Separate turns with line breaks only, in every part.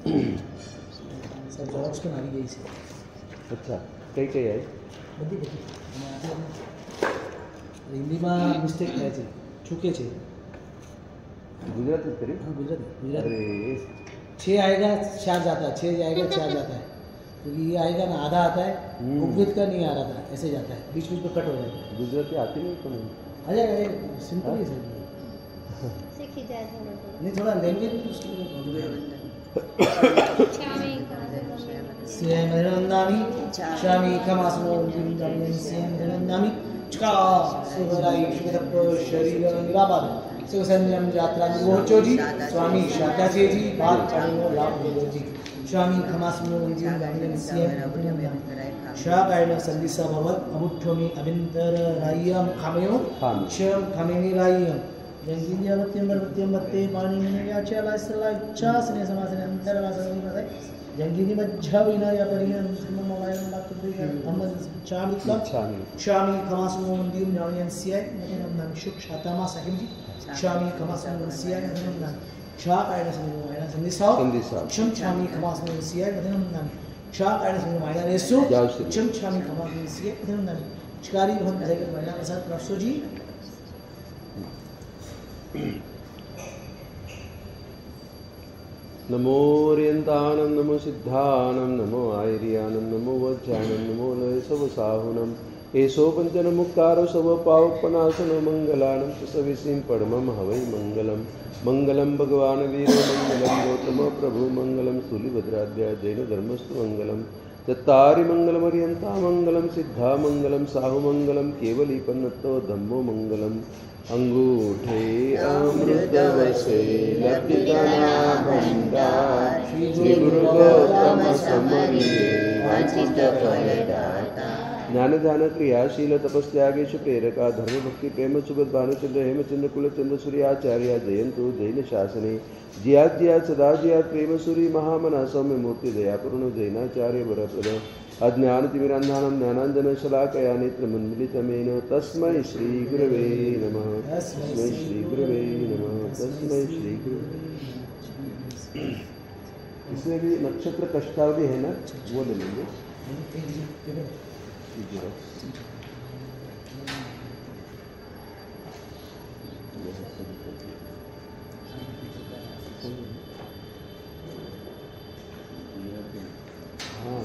Sir xerox પણ આવી ગઈ છે.
અચ્છા, કઈ કઈ આવી?
બધી બધી હિન્દીમાં મિસ્ટેક થાય છે, ચૂકે છે.
गुजराती करीब?
हाँ गुजराती
अरे
गुजराती 6 आएगा 4 जाता है, 6 आएगा 4 जाता है, क्योंकि ये आएगा ना आधा आता है, उपवित का नहीं आ रहा था, ऐसे जाता है, बीच बीच में कट हो जाता है.
गुजराती आती नहीं को नहीं?
आ जाएगा, ये सिंपल ही सर.
सीखी जाए थोड़ा
नहीं थोड़ा लैंग्वेज सेमरंदामी शामी कमासनो सेमरंदामी चका सुगराई शुगरप शरीर निराबाद सुगसंजम यात्रा निवोचो जी स्वामी शाताजी जी बात चाणो लाभ जी स्वामी कमासनो गामिन सेम शाकायन संदिसा भवत अमुठ्ठोमी अभिंतर रायम खामयो क्षम खामेनी रायम जंगीलिया वत्यंबरते पानी में व्याचाला सला इच्छा स्ने समासने अंतर वासने मसे जंगीली मज्जा विना या परिणन मोबाइल बात हम चामिका शामी कमासनो मंदिर नायन सिया मतलब नाम शुक शातामा साहिब जी शामी कमासनो सिया मतलब नाम शाक आयना संदिसाओ क्षम शामी कमासनो सिया मतलब नाम शाक आयना संदिसाओ मायना रेसो क्षम शामी कमासनो सिया मतलब नाम चिकारी बहुत मजा के मायना के साथ प्रसो जी.
नमो ओरियंताणं नमो सिद्धाणं नमो आयर्याणं नमो वज्राणं नमो लयसवसाहुनं एषो पञ्चनमुक्तारो सवपावपनाशनो मङ्गलानं च सविसिं परमं हवै मङ्गलं मङ्गलं भगवान् वीरो मङ्गलं गौतम प्रभु मङ्गलं स्थूलिभद्राद्या जैनधर्मस्तु मङ्गलं चत्तारि मङ्गलमर्यन्ता मङ्गलं सिद्धा मङ्गलं साहुमङ्गलं केवलीपन्नतो धम्मो मङ्गलम् अंगूठे अमृतवसे लपितना भंडार श्री गुरु गौतम समरिये वंचित फलदाता ज्ञान ध्यान क्रियाशील तपस्यागेशु प्रेरका धर्म भक्ति प्रेम सुगत भानुचंद्र हेमचंद्र कुलचंद्र सूर्याचार्य जयंतु जैन शासने जियात जियात सदा जियात प्रेम सूरी महामना सौम्य मूर्ति दया पूर्ण जैनाचार्य वरप्रद अज्ञानतिमिरान्धानं ज्ञानाञ्जन शलाकया नेत्रमन्मिलितमेन तस्मै श्री गुरवे नमः तस्मै श्री गुरवे नमः तस्मै श्री गुरवे. इसमें भी नक्षत्र कष्टावधि है ना, वो ले लेंगे. हाँ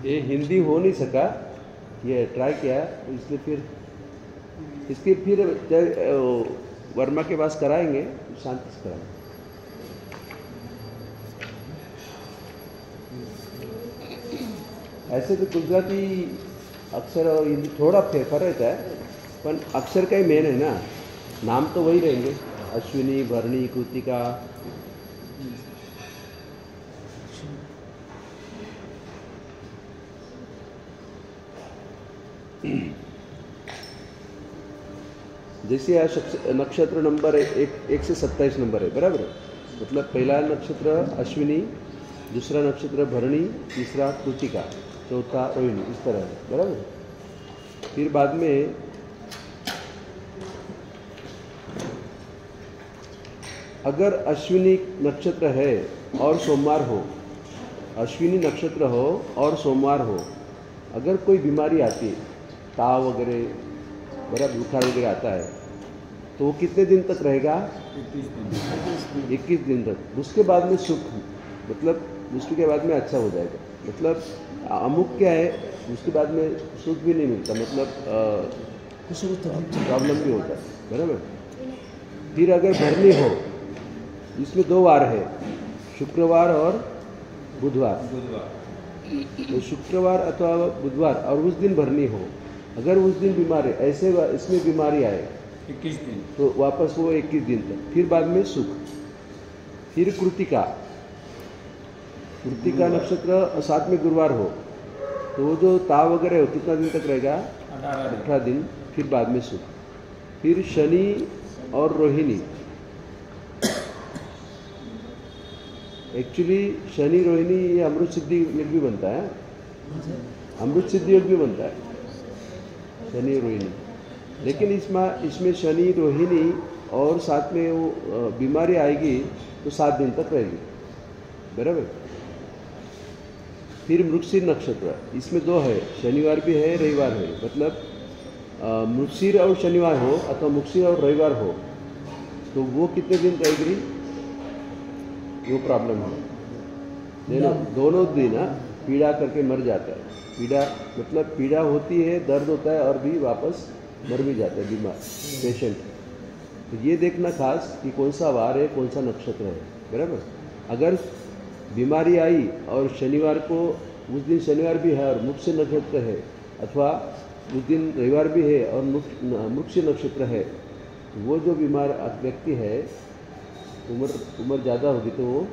ये हिंदी हो नहीं सका, ये ट्राई किया, इसलिए फिर इसके फिर वर्मा के पास कराएंगे, शांति से कराएंगे. ऐसे तो गुजराती अक्षर और हिंदी थोड़ा फेरफार रहता है, पर अक्षर का ही मेन है ना, नाम तो वही रहेंगे, अश्विनी भरणी कृतिका. जैसे नक्षत्र नंबर 1 से 27 नंबर है, बराबर है. मतलब पहला नक्षत्र अश्विनी, दूसरा नक्षत्र भरणी, तीसरा कृतिका, चौथा रोहिणी, इस तरह है, बराबर. फिर बाद में अगर अश्विनी नक्षत्र है और सोमवार हो, अश्विनी नक्षत्र हो और सोमवार हो, अगर कोई बीमारी आती है, ताव वगैरह, बड़ा बुखार वगैरह आता है, तो वो कितने दिन तक रहेगा? 21 दिन तक. उसके बाद में सुख, मतलब उसके बाद में अच्छा हो जाएगा. मतलब अमुक क्या है, उसके बाद में सुख भी नहीं मिलता, मतलब प्रॉब्लम भी होता है, बराबर. फिर अगर भरनी हो, इसमें 2 वार है, शुक्रवार और बुधवार. तो शुक्रवार अथवा बुधवार और उस दिन भरनी हो, अगर उस दिन बीमारी ऐसे इसमें बीमारी आए
21 दिन,
तो वापस वो 21 दिन तक. फिर बाद में सुख. फिर कृतिका, कृतिका नक्षत्र 7 में गुरुवार हो, तो वो जो ताव वगैरह हो कितना दिन तक रहेगा? 18 दिन, फिर बाद में सुख। फिर शनि और रोहिणी, एक्चुअली शनि रोहिणी ये अमृत सिद्धि योग भी बनता है, अमृत सिद्धि योग भी बनता है शनि रोहिणी। लेकिन इसमें शनि रोहिणी और साथ में वो बीमारी आएगी तो 7 दिन तक रहेगी, बराबर। फिर मृगशीर नक्षत्र, इसमें 2 है, शनिवार भी है रविवार है, मतलब मृगशीर और शनिवार हो अथवा मृगशीर और रविवार हो तो वो कितने दिन रहेगी, वो प्रॉब्लम है। दोनों दिन पीड़ा करके मर जाता है। पीड़ा मतलब पीड़ा होती है, दर्द होता है और भी वापस मर भी जाता है बीमार पेशेंट। तो ये देखना खास कि कौन सा वार है, कौन सा नक्षत्र है, बराबर। अगर बीमारी आई और शनिवार को, उस दिन शनिवार भी है और मृगशीर नक्षत्र है, अथवा उस दिन रविवार भी है और मृगशीर नक्षत्र है, तो वो जो बीमार व्यक्ति है उम्र ज़्यादा होगी तो वो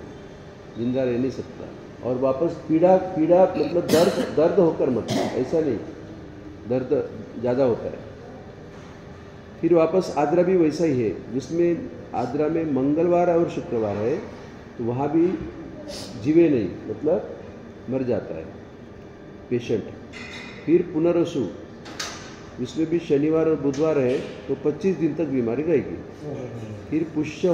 जिंदा रह नहीं सकता। और वापस पीड़ा मतलब दर्द होकर मत, ऐसा नहीं, दर्द ज़्यादा होता है। फिर वापस आद्रा भी वैसा ही है, जिसमें आद्रा में मंगलवार और शुक्रवार है तो वहाँ भी जीवे नहीं, मतलब मर जाता है पेशेंट। फिर पुनर्वसु, इसमें भी शनिवार और बुधवार है तो 25 दिन तक बीमारी रहेगी। फिर पुष्य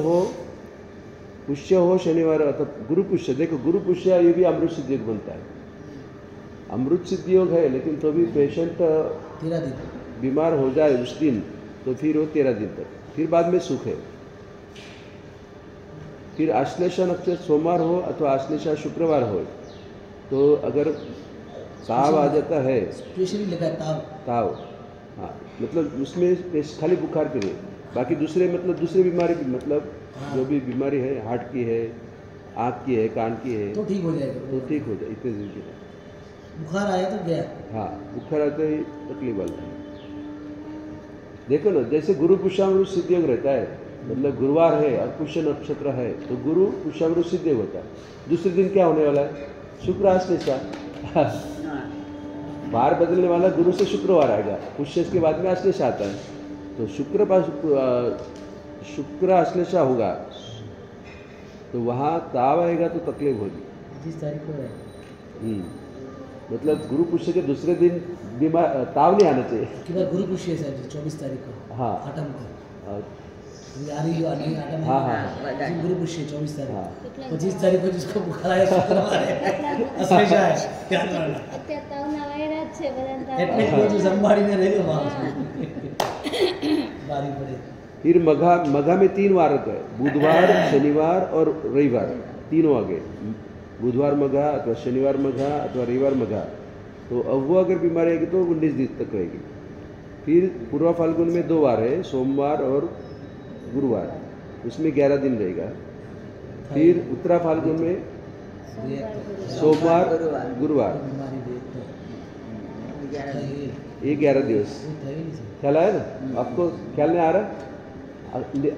हो शनिवार अथवा गुरु पुष्य, देखो गुरु पुष्य ये भी अमृत सिद्धि योग बनता है, अमृत सिद्धि योग है, लेकिन तो भी पेशेंट
13 दिन
बीमार हो जाए उस दिन तो फिर वो 13 दिन तक, फिर बाद में सुख है। फिर आश्लेषा नक्षत्र सोमवार हो अथवा आश्लेषा शुक्रवार हो तो अगर ताव आ जाता है,
स्पेशली लिखा है
ताव, हाँ, मतलब उसमें खाली बुखार के लिए, बाकी दूसरे मतलब दूसरे बीमारी की, मतलब जो भी बीमारी है, हार्ट की है, आँख की है, कान की है,
तो ठीक हो जाएगा,
तो ठीक हो जाए इतने दिन के लिए।
बुखार आया तो गया,
हाँ, बुखार आते ही तकलीफ वाला है। देखो ना, जैसे गुरु पुष्यामृत सिद्धि योग रहता है, मतलब गुरुवार है और पुष्य नक्षत्र है तो गुरु पुष्यामृत सिद्धि योग होता है। दूसरे दिन क्या होने वाला है, शुक्र आश्लेषा, बार बदलने वाला गुरु से शुक्रवार आएगा, पुष्य के बाद में आश्लेषा आता है, तो शुक्र आश्लेषा होगा तो वहाँ ताव आएगा तो तकलीफ होगी।
25 तारीख को है,
मतलब गुरु पुष्य के दूसरे दिन बीमार ताव नहीं आना चाहिए
कि बार गुरु पुष्य है 24 तारीख को,
हाँ,
आठम को
हाँ,
आ रही हो नहीं आठम,
हाँ, हाँ,
गुरु पुष्य 24 तारीख,
हाँ,
25 तारीख को जिसको बुखार आया शुक्रवार है, आश्लेषा है, क्या करना એટલે કોઈ સંભાળીને રહેજો માણસ બારી પડે।
फिर मघा में 3 वार होता है, बुधवार शनिवार और रविवार, तीनों आ गए, बुधवार मघा अथवा शनिवार मघा अथवा रविवार मघा, तो अब वो अगर बीमारी आएगी तो 19 दिन तक रहेगी। फिर पूर्वा फाल्गुन में 2 वार है, सोमवार और गुरुवार, उसमें 11 दिन रहेगा। फिर उत्तरा फाल्गुन में सोमवार गुरुवार, ये 11 दिवस। ख्याल आया ना आपको, ख्याल नहीं आ रहा,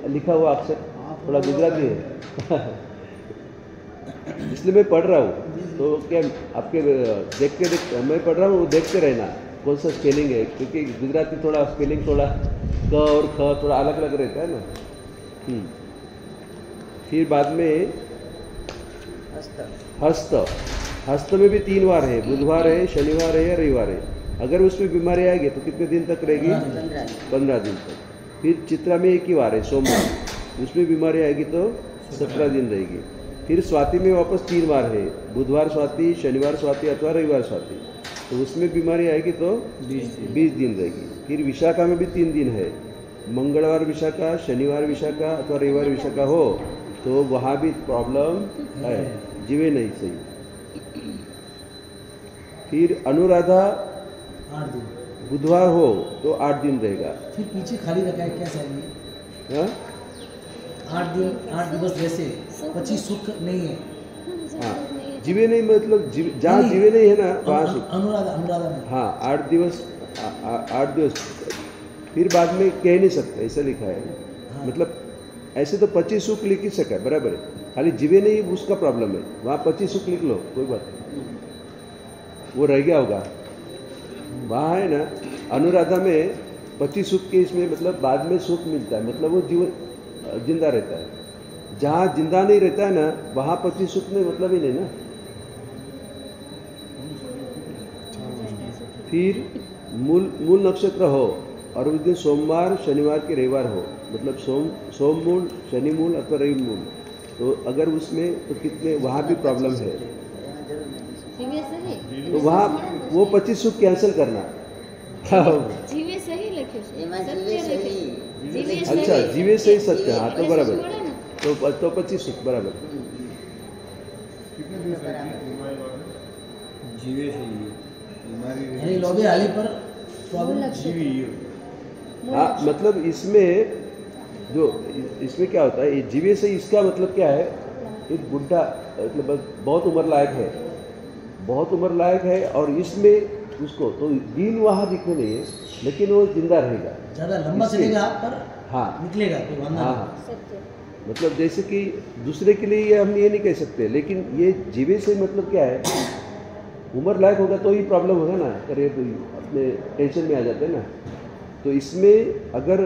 लिखा हुआ अक्षर थोड़ा गुजराती है इसलिए मैं पढ़ रहा हूँ, तो क्या आपके देखते मैं पढ़ रहा हूँ, देखते रहना कौन सा स्पेलिंग है, क्योंकि गुजराती थोड़ा स्पेलिंग थोड़ा क और ख थोड़ा अलग अलग रहता है ना। फिर बाद में हस्त में भी 3 वार है, बुधवार है, शनिवार है या रविवार है। अगर उसमें बीमारी आएगी तो कितने दिन तक रहेगी, 15 दिन तक। फिर चित्रा में 1 ही वार है, सोमवार, उसमें बीमारी आएगी तो 17 दिन रहेगी। फिर स्वाति में वापस 3 वार है, बुधवार स्वाति, शनिवार स्वाति अथवा रविवार स्वाति, तो उसमें बीमारी आएगी तो 20 दिन रहेगी। फिर विशाखा में भी 3 दिन है, मंगलवार विशाखा, शनिवार विशाखा अथवा रविवार विशाखा हो तो वहाँ भी प्रॉब्लम है, जीवे नहीं सही। फिर अनुराधा
8 दिन,
बुधवार हो तो 8 दिन रहेगा।
फिर पीछे खाली रखा है क्या सर ये, 8 दिन 8 दिवस जैसे 25 सुख नहीं है,
हाँ, जीवे नहीं मतलब जहाँ जीवे नहीं है ना वहाँ सुख,
अनुराधा में,
हाँ, 8 दिवस 8 दिवस। फिर बाद में कह नहीं सकते, ऐसा लिखा है,
हाँ।
मतलब ऐसे तो 25 सुख लिख ही सका, बराबर है, खाली जीवे नहीं उसका प्रॉब्लम है, वहाँ 25 सुख लिख लो, कोई बात नहीं, वो रह गया होगा। वहाँ है ना अनुराधा में पति सुख के इसमें मतलब बाद में सुख मिलता है, मतलब वो जीवन जिंदा रहता है। जहाँ जिंदा नहीं रहता है ना वहाँ पति सुख में मतलब ही नहीं ना। फिर मूल नक्षत्र हो और उस दिन सोमवार शनिवार के रविवार हो, मतलब सोम मूल शनि मूल अथवा रवि मूल, तो अगर उसमें तो कितने वहाँ भी प्रॉब्लम है, तो वहाँ वो 25 सुख कैंसिल करना।
जीवे सही लख्यो છે
अच्छा जीवे सही सत्य, हाँ तो बराबर, तो 25 सुख बराबर।
जीवे सही है बीमारी
यानी लोभी हाली पर प्रॉब्लम
हाँ मतलब इसमें जो इसमें क्या होता है, ये जीवे से इसका मतलब क्या है, एक बुढ़ा मतलब बहुत उम्र लायक है, बहुत उम्र लायक है और इसमें उसको तो दिन वहाँ दिखने नहीं है, लेकिन वो जिंदा रहेगा,
ज्यादा लंबा चलेगा पर
हाँ
निकलेगा कोई वांधा
हाँ
नहीं।
સત્ય
मतलब जैसे कि दूसरे के लिए ये हम ये नहीं कह सकते, लेकिन ये जीवे से मतलब क्या है, उम्र लायक होगा तो ही प्रॉब्लम होगा ना, अरे तो अपने टेंशन में आ जाते हैं ना। तो इसमें अगर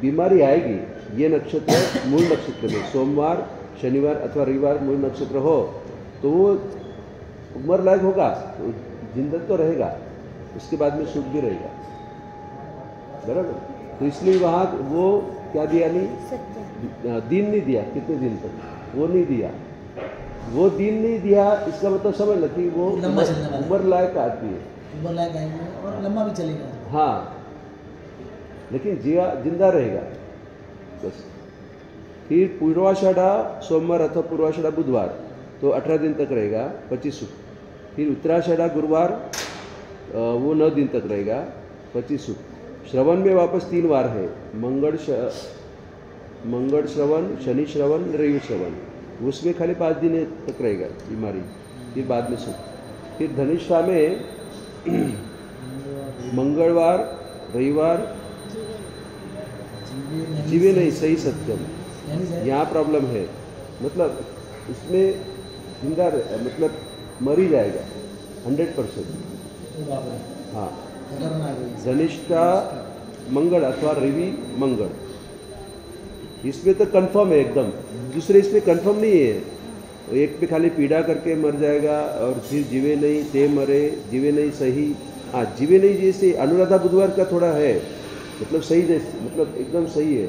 बीमारी आएगी, ये नक्षत्र मूल नक्षत्र में सोमवार शनिवार अथवा रविवार मूल नक्षत्र हो तो वो उम्र लायक होगा, तो जिंदा तो रहेगा, उसके बाद में सुख भी रहेगा, बराबर। तो इसलिए वहाँ वो क्या दिया नहीं,
સત્ય
दिन नहीं दिया, कितने दिन तक वो नहीं दिया, वो दिन नहीं दिया, इसका मतलब समझ लो कि वो
लंबा चलने वाला है।
उम्र लायक आदमी है,
उम्र लायक आएंगे और लंबा भी चलेगा।
हाँ, लेकिन जिंदा रहेगा बस। फिर पूर्वाषाढ़ा सोमवार अथवा पूर्वाषाढ़ा बुधवार तो 18 दिन तक रहेगा 25 सुख। फिर उत्तराषाढ़ा गुरुवार वो 9 दिन तक रहेगा 25 सुख। श्रवण में वापस 3 वार है, मंगल श्रवण शनि श्रवण रवि श्रवण, उसमें खाली 5 दिन तक रहेगा बीमारी, फिर बाद में सुख। फिर धनिष्ठा में मंगलवार रविवार जीवे नहीं सही सत्यम, यहाँ प्रॉब्लम है, मतलब इसमें जिंदा मतलब मर ही जाएगा 100%। हाँ, धनिष्ठा मंगल अथवा रवि मंगल, इसमें तो कंफर्म है एकदम, दूसरे इसमें कंफर्म नहीं है। एक पे खाली पीड़ा करके मर जाएगा और फिर जीवे नहीं ते मरे, जीवे नहीं सही। हाँ, जीवे नहीं जैसे अनुराधा बुधवार का थोड़ा है, मतलब सही जैसे, मतलब एकदम सही है।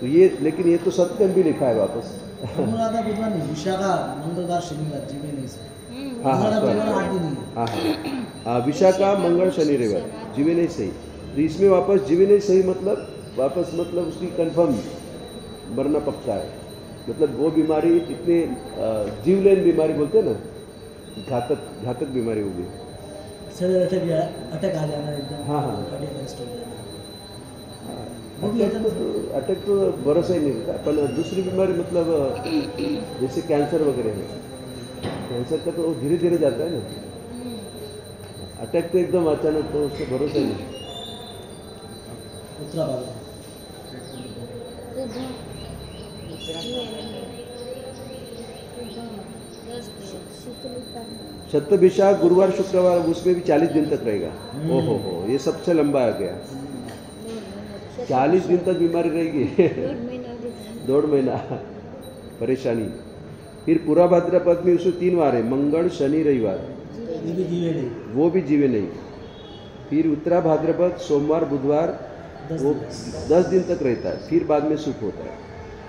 तो ये लेकिन ये तो सत्यम भी लिखा है वापस।
अनुराधा बुधवार नहीं, विशाखा मंगलवार शनिवार जीवे नहीं से।
हाँ हाँ
अनुराधा बुधवार 8 दिन ही है।
हाँ हाँ, विशाखा मंगल शनि रविवार जीवे नहीं सही। तो इसमें वापस जीवे नहीं सही मतलब वापस मतलब उसकी कंफर्म मरना पक्का है, मतलब वो बीमारी इतने जीवलेन बीमारी बोलते हैं ना, घातक बीमारी होगी।
अटक आ जाना एकदम।
हाँ, हाँ।
कार्डियक अरेस्ट हो जाना। वो भी होता है।
अटैक तो भरोसा ही नहीं रहता, पर दूसरी बीमारी मतलब जैसे कैंसर वगैरह है, कैंसर का तो धीरे धीरे जाता है ना, अटैक तो एकदम अचानक, तो उससे भरोसा ही नहीं।
उत्तरा बाबा
शतभिषा गुरुवार शुक्रवार उसमें भी 40 दिन तक रहेगा। ओहो हो, ये सबसे लंबा आ गया, 40 दिन तक बीमारी रहेगी। 1.5 महीना परेशानी। फिर पूरा भाद्रपद में उसमें 3 वार है, मंगल शनि रविवार, वो भी जीवे नहीं। फिर उत्तरा भाद्रपद सोमवार बुधवार वो 10 दिन तक रहता है, फिर बाद में सुख होता है।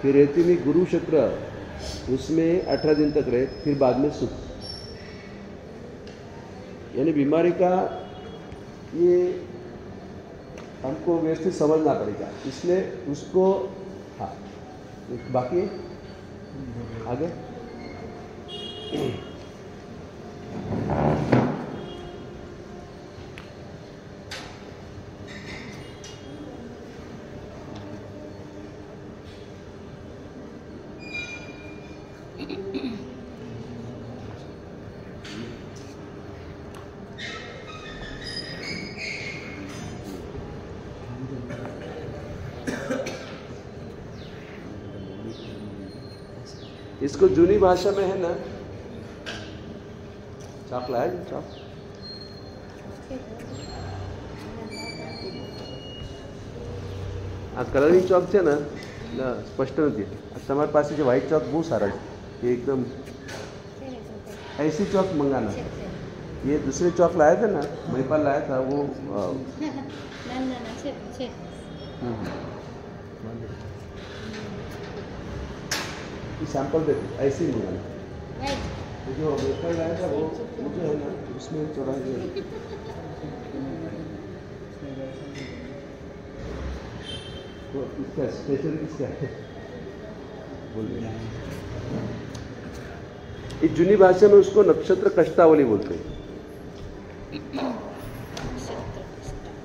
फिर रेती में गुरु शुक्र उसमें 18 दिन तक रहे, फिर बाद में सुख। यानी बीमारी का ये हमको व्यवस्थित समझना पड़ेगा, इसलिए उसको हाँ बाकी आगे इसको जूनी भाषा में है ना, चाक लाया चाक આ કલરિંગ ચોક છે ને સ્પષ્ટ નથી. તમારી પાસે જે વ્હાઇટ ચોક બહુ સારા છે, ये एकदम ऐसी चौक मंगाना. ये दूसरे चौक लाया था ना, महिपाल लाया था वो. सैंपल दे ऐसे ही मंगाना. जो महिपाल लाया था वो मुझे है ना उसमें थोड़ा तो इसका स्पेशल किसका है बोलिए. इस जूनी भाषा में उसको नक्षत्र कष्टावली बोलते हैं.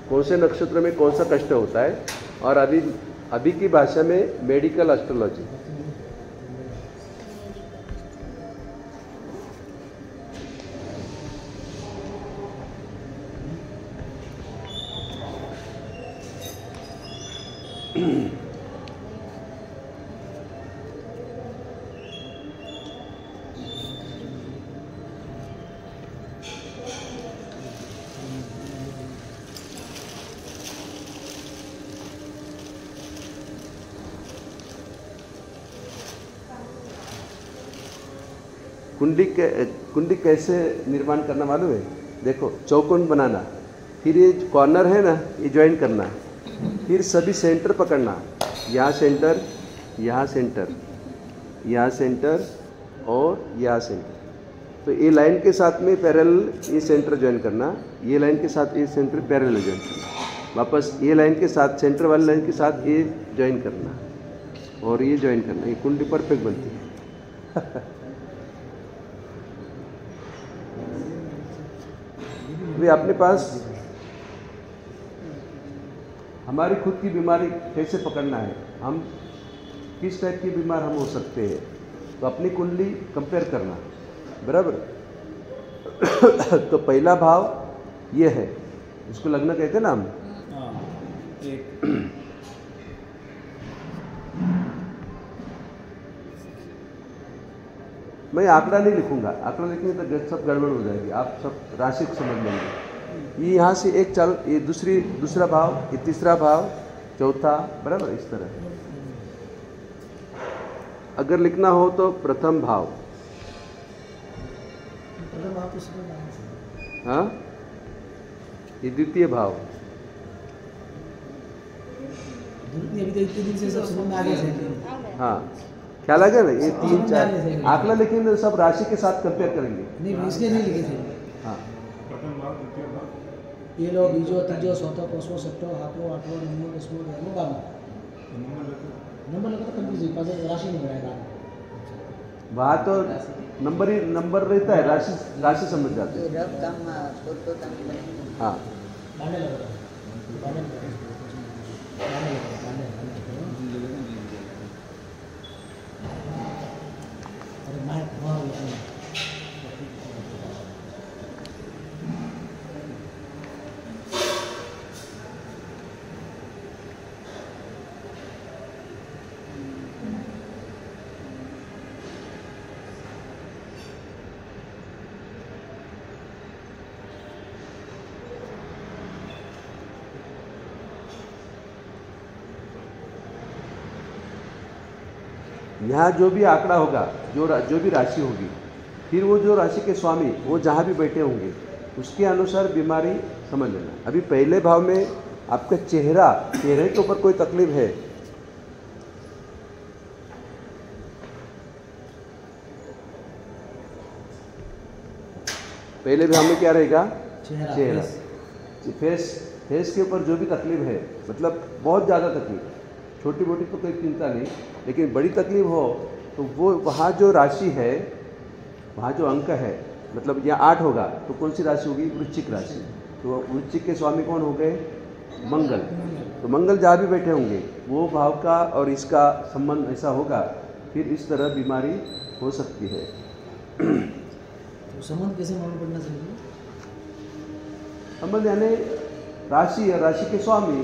कौन से नक्षत्र में कौन सा कष्ट होता है. और अभी की भाषा में मेडिकल एस्ट्रोलॉजी. कुंडली कैसे निर्माण करना मालूम है. देखो चौकोन बनाना, फिर ये कॉर्नर है ना ये ज्वाइन करना, फिर सभी सेंटर पकड़ना. यहाँ सेंटर, यहाँ सेंटर, यहाँ सेंटर और यहाँ सेंटर. तो ये लाइन के साथ में पैरेलल ये सेंटर ज्वाइन करना, ये लाइन के साथ ये सेंटर पैरेलल ज्वाइन करना, वापस ये लाइन के साथ सेंटर वाली लाइन के साथ ये ज्वाइन करना और ये ज्वाइन करना. ये कुंडली परफेक्ट बनती है. वे अपने पास हमारी खुद की बीमारी कैसे पकड़ना है, हम किस टाइप की बीमार हम हो सकते हैं, तो अपनी कुंडली कंपेयर करना. बराबर. तो पहला भाव ये है, इसको लग्न कहते हैं ना हम. मैं आंकड़ा नहीं लिखूंगा, आंकड़ा लिखेंगे तो सब गड़बड़ हो जाएगी, आप सब राशि को समझ लेंगे. ये यहाँ से एक चाल, ये दूसरा भाव, ये तीसरा भाव, चौथा. बराबर. इस तरह अगर लिखना हो तो प्रथम भाव. हाँ, ये द्वितीय भाव. हाँ, ख्याल आ गया ना. ये 3 4 आंकड़ा लिखेंगे तो सब राशि के साथ कंपेयर करेंगे.
नहीं इसलिए नहीं लिखे थे.
हाँ,
ये लो बीजो तीजो चौथो पांचवो छठो सातवो आठवो नवमो 10मो 11मो 12मो नंबर लगा तो कंफ्यूज पास राशि नहीं बनाएगा.
वहाँ तो नंबर रहता है, राशि समझ जाते हैं. हाँ,
बाने लगा बाने अरे मैं वहाँ
यहाँ जो भी आंकड़ा होगा, जो भी राशि होगी, फिर वो जो राशि के स्वामी वो जहाँ भी बैठे होंगे उसके अनुसार बीमारी समझ लेना. अभी पहले भाव में आपका चेहरे के ऊपर कोई तकलीफ है, पहले भाव में क्या रहेगा? चेहरा. फेस के ऊपर जो भी तकलीफ है, मतलब बहुत ज़्यादा तकलीफ, छोटी मोटी तो कोई चिंता नहीं, लेकिन बड़ी तकलीफ हो तो वो वहाँ जो राशि है, वहाँ जो अंक है, मतलब यहाँ 8 होगा तो कौन सी राशि होगी? वृश्चिक राशि. तो वृश्चिक के स्वामी कौन हो गए? मंगल. तो मंगल जहाँ भी बैठे होंगे वो भाव का और इसका संबंध ऐसा होगा, फिर इस तरह बीमारी हो सकती है.
तो संबंध कैसे मालूम पड़ना चाहिए?
संबंध यानी राशि और राशि के स्वामी,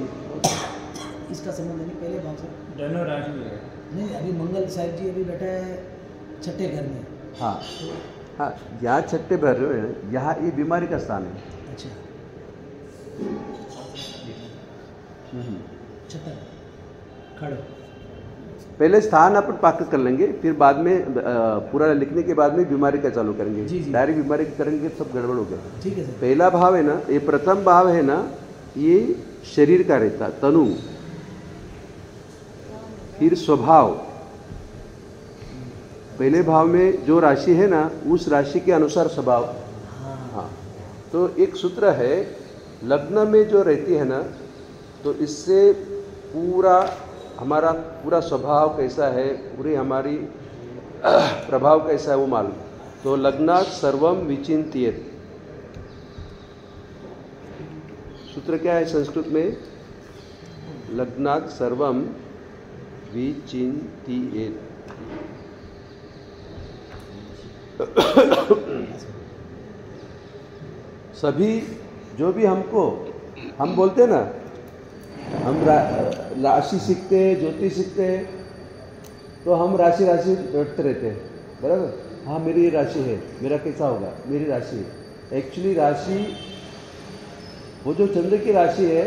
इसका संबंध नहीं पहले भाव से.
दोनों राशि है.
नहीं, अभी मंगल साहिब जी अभी बैठे हैं छठे घर में.
हाँ हाँ, यहाँ छठे घर में, यहाँ ये बीमारी का स्थान है.
अच्छा, छठा. खड़े।
पहले स्थान अपन पक्का कर लेंगे, फिर बाद में पूरा लिखने के बाद में बीमारी का चालू करेंगे।
जी, जी।
डायरेक्ट बीमारी का करेंगे सब गड़बड़ हो गया।
ठीक है सर।
पहला भाव है ना, ये प्रथम भाव है ना, ये शरीर का रहता, तनु, फिर स्वभाव। पहले भाव में जो राशि है ना, उस राशि के अनुसार स्वभाव। हाँ, तो एक सूत्र है, लग्न में जो रहती है ना, तो इससे पूरा हमारा पूरा स्वभाव कैसा है, पूरी हमारी प्रभाव कैसा है वो मालूम। तो लग्नात् सर्वम विचिंत्येत, सूत्र क्या है संस्कृत में? लग्नात् सर्वम विचिंत्येत। सभी जो भी हमको हम बोलते ना, हम राशि सीखते हैं, ज्योतिष सीखते हैं, तो हम राशि रटते रहते हैं, बराबर। हाँ मेरी ये राशि है, मेरा कैसा होगा, मेरी राशि है। एक्चुअली राशि वो जो चंद्र की राशि है,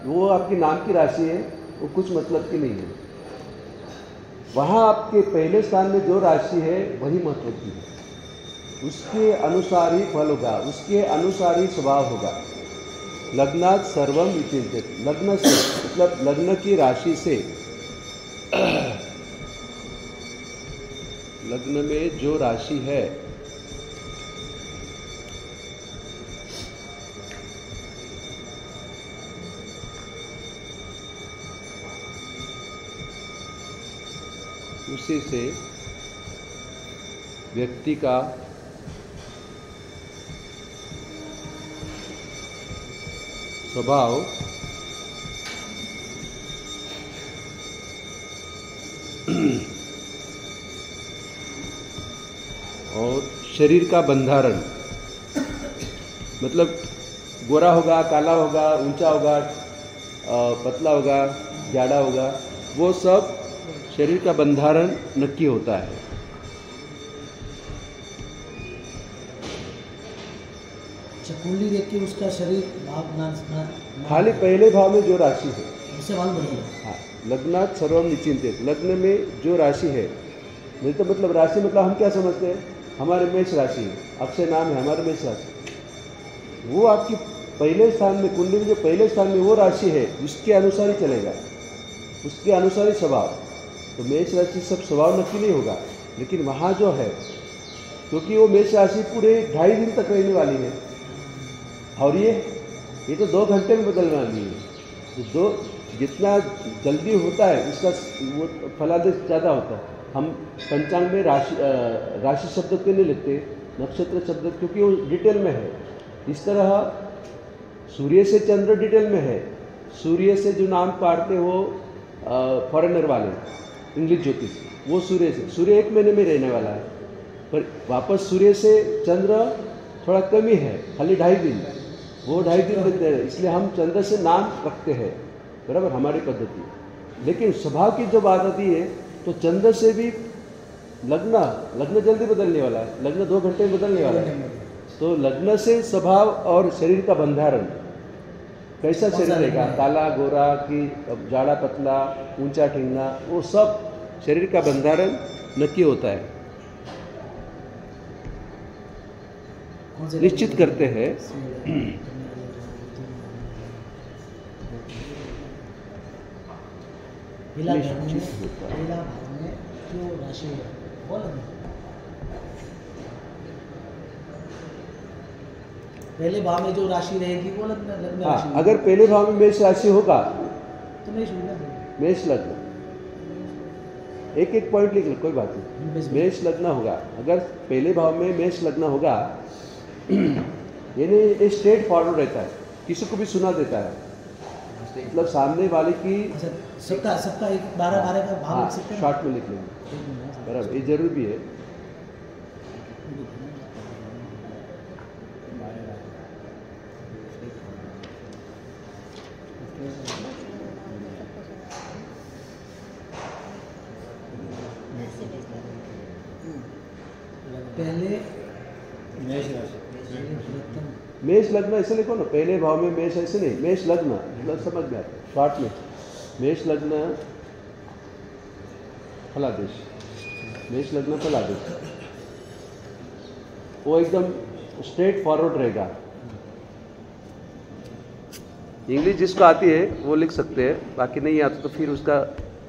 वो आपकी नाम की राशि है, वो कुछ मतलब की नहीं है। वहाँ आपके पहले स्थान में जो राशि है वही महत्व की है, उसके अनुसार ही फल होगा, उसके अनुसार ही स्वभाव होगा। लग्नात् सर्वम विचिंत्येत, लग्न से मतलब लग्न की राशि से, लग्न में जो राशि है उसी से व्यक्ति का स्वभाव और शरीर का बंधारण, मतलब गोरा होगा, काला होगा, ऊंचा होगा, पतला होगा, जाड़ा होगा, वो सब शरीर का बंधारण नक्की होता है।
कुंडली देख के उसका शरीर भाव ना
खाली पहले भाव में जो राशि है
उससे मालूम पड़ेगा।
हाँ, लग्नात् सर्वम विचिंत्येत, लग्न में जो राशि है, नहीं तो मतलब राशि मतलब हम क्या समझते हैं, हमारे मेष राशि है, अक्षय नाम है हमारे मेष राशि, वो आपकी पहले स्थान में, कुंडली में जो पहले स्थान में वो राशि है, उसके अनुसार ही चलेगा, उसके अनुसार ही स्वभाव। तो मेष राशि सब स्वभाव नक्की नहीं होगा, लेकिन वहाँ जो है, क्योंकि वो मेष राशि पूरे 2.5 दिन तक रहने वाली है, और ये तो 2 घंटे में बदलने वाली है। तो जितना जल्दी होता है उसका वो फलादेश ज़्यादा होता है। हम पंचांग में राशि शब्द क्यों नहीं लिखते, नक्षत्र शब्द, क्योंकि वो डिटेल में है। इस तरह सूर्य से चंद्र डिटेल में है, सूर्य से जो नाम पाड़ते वो फॉरेनर वाले इंग्लिश ज्योतिष, वो सूर्य 1 महीने में रहने वाला है, पर वापस सूर्य से चंद्र थोड़ा कमी है, खाली 2.5 दिन, वो 2.5 दिन बनते हैं, इसलिए हम चंद्र से नाम रखते हैं, बराबर, हमारी पद्धति। लेकिन स्वभाव की जो बात आती है, तो चंद्र से भी लग्न जल्दी बदलने वाला है, लग्न 2 घंटे में बदलने वाला है। तो लग्न से स्वभाव और शरीर का बंधारण, कैसा शरीर रहेगा, काला गोरा कि जाड़ा पतला, ऊंचा ठिंगा, वो सब शरीर का बंधारण नक्की होता है, निश्चित करते हैं।
जो राशि है वो पहले भाव में जो राशि रहेगी वो लग्न राशि।
अगर पहले भाव में मेष राशि होगा
तो
मेष लग्न, एक पॉइंट लिख लो, कोई बात नहीं। मेष लग्न होगा, अगर पहले भाव में मेष लग्न होगा, यानी ये स्ट्रेट फॉरवर्ड रहता है, किसी को भी सुना देता है, मतलब सामने वाले की
सबका एक 12 का भाव लिख सकते हैं,
शॉर्ट में लिख लेंगे, बराबर, ये जरूर भी है।
पहले
मेष लग्न ऐसे लिखो ना, पहले भाव में मेष, ऐसे नहीं, मेष लग्न, मतलब समझ में आता है शॉर्ट में। मेष लग्न फलादेश, मेष लग्न फलादेश, वो एकदम स्ट्रेट फॉरवर्ड रहेगा। इंग्लिश जिसको आती है वो लिख सकते हैं, बाकी नहीं आता तो फिर उसका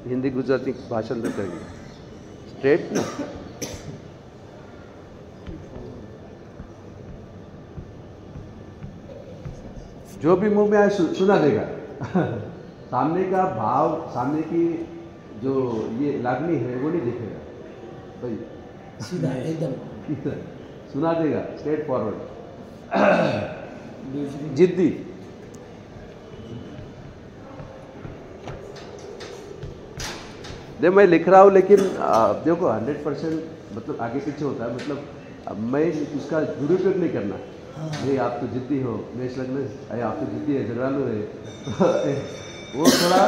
हिंदी गुजराती भाषांतर करेंगे। स्ट्रेट ना, जो भी मुंह में आए सुना देगा। सामने का भाव, सामने की जो ये लागनी है वो नहीं दिखेगा भाई,
सीधा एकदम
सुना देगा, स्ट्रेट फॉरवर्ड, जिद्दी। देखो मैं लिख रहा हूँ लेकिन देखो 100% मतलब आगे पीछे होता है, मतलब मैं उसका दुरुपयोग नहीं करना। नहीं आप तो जिद्दी हो, मेष लग्न, अरे आप तो जिद्दी है, झगड़ालू है। वो थोड़ा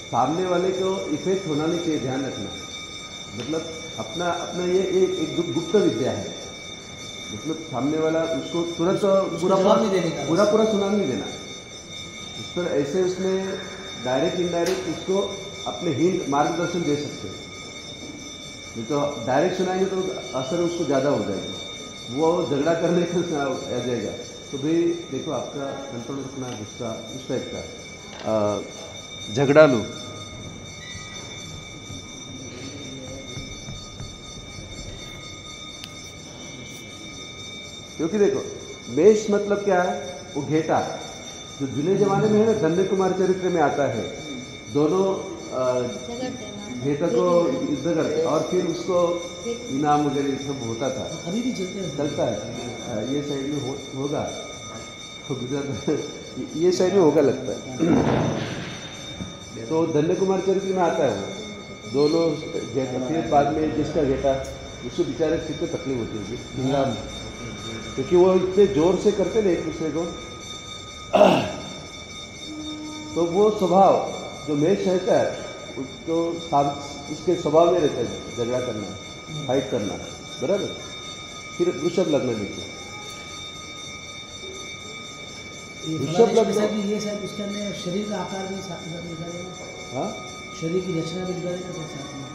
सामने वाले को इफेक्ट होना नहीं चाहिए, ध्यान रखना। मतलब अपना अपना ये एक गुप्त विद्या है, मतलब सामने वाला उसको तुरंत पूरा सुना नहीं देना। उस पर ऐसे उसमें डायरेक्ट इनडायरेक्ट उसको अपने हिंट मार्गदर्शन दे सकते हैं। नहीं तो डायरेक्ट सुनाएंगे तो असर उसको ज़्यादा हो जाएगा, वो झगड़ा करने का आ जाएगा। तो भाई देखो आपका कंट्रोल रखना, गुस्सा इस टाइप का झगड़ालू। क्योंकि देखो मेष मतलब क्या है, वो घेटा जो जुने जमाने में है ना, धन्य कुमार चरित्र में आता है, दोनों घेटा को युद्ध करते और फिर उसको इनाम वगैरह सब होता था।
अभी भी
चलता है। ये साइड में होगा तो गुजरात ये साइड में होगा लगता है। तो धन्य कुमार चरित्र में आता है वो दोनों घेटा, फिर बाद में जिसका घेटा उसको बेचारे कितने तकलीफ होती है, क्योंकि वो इतने जोर से करते ना एक दूसरे को। तो वो स्वभाव जो मेष रहता है तो उसके स्वभाव में रहता है झगड़ा करना, फाइट करना, बराबर। फिर वृषभ लग्न देखिए, वृषभ लग्न
ये शायद उसके अंदर शरीर का आकार भी साथ। हाँ, शरीर की रचना भी दिखा साथ में।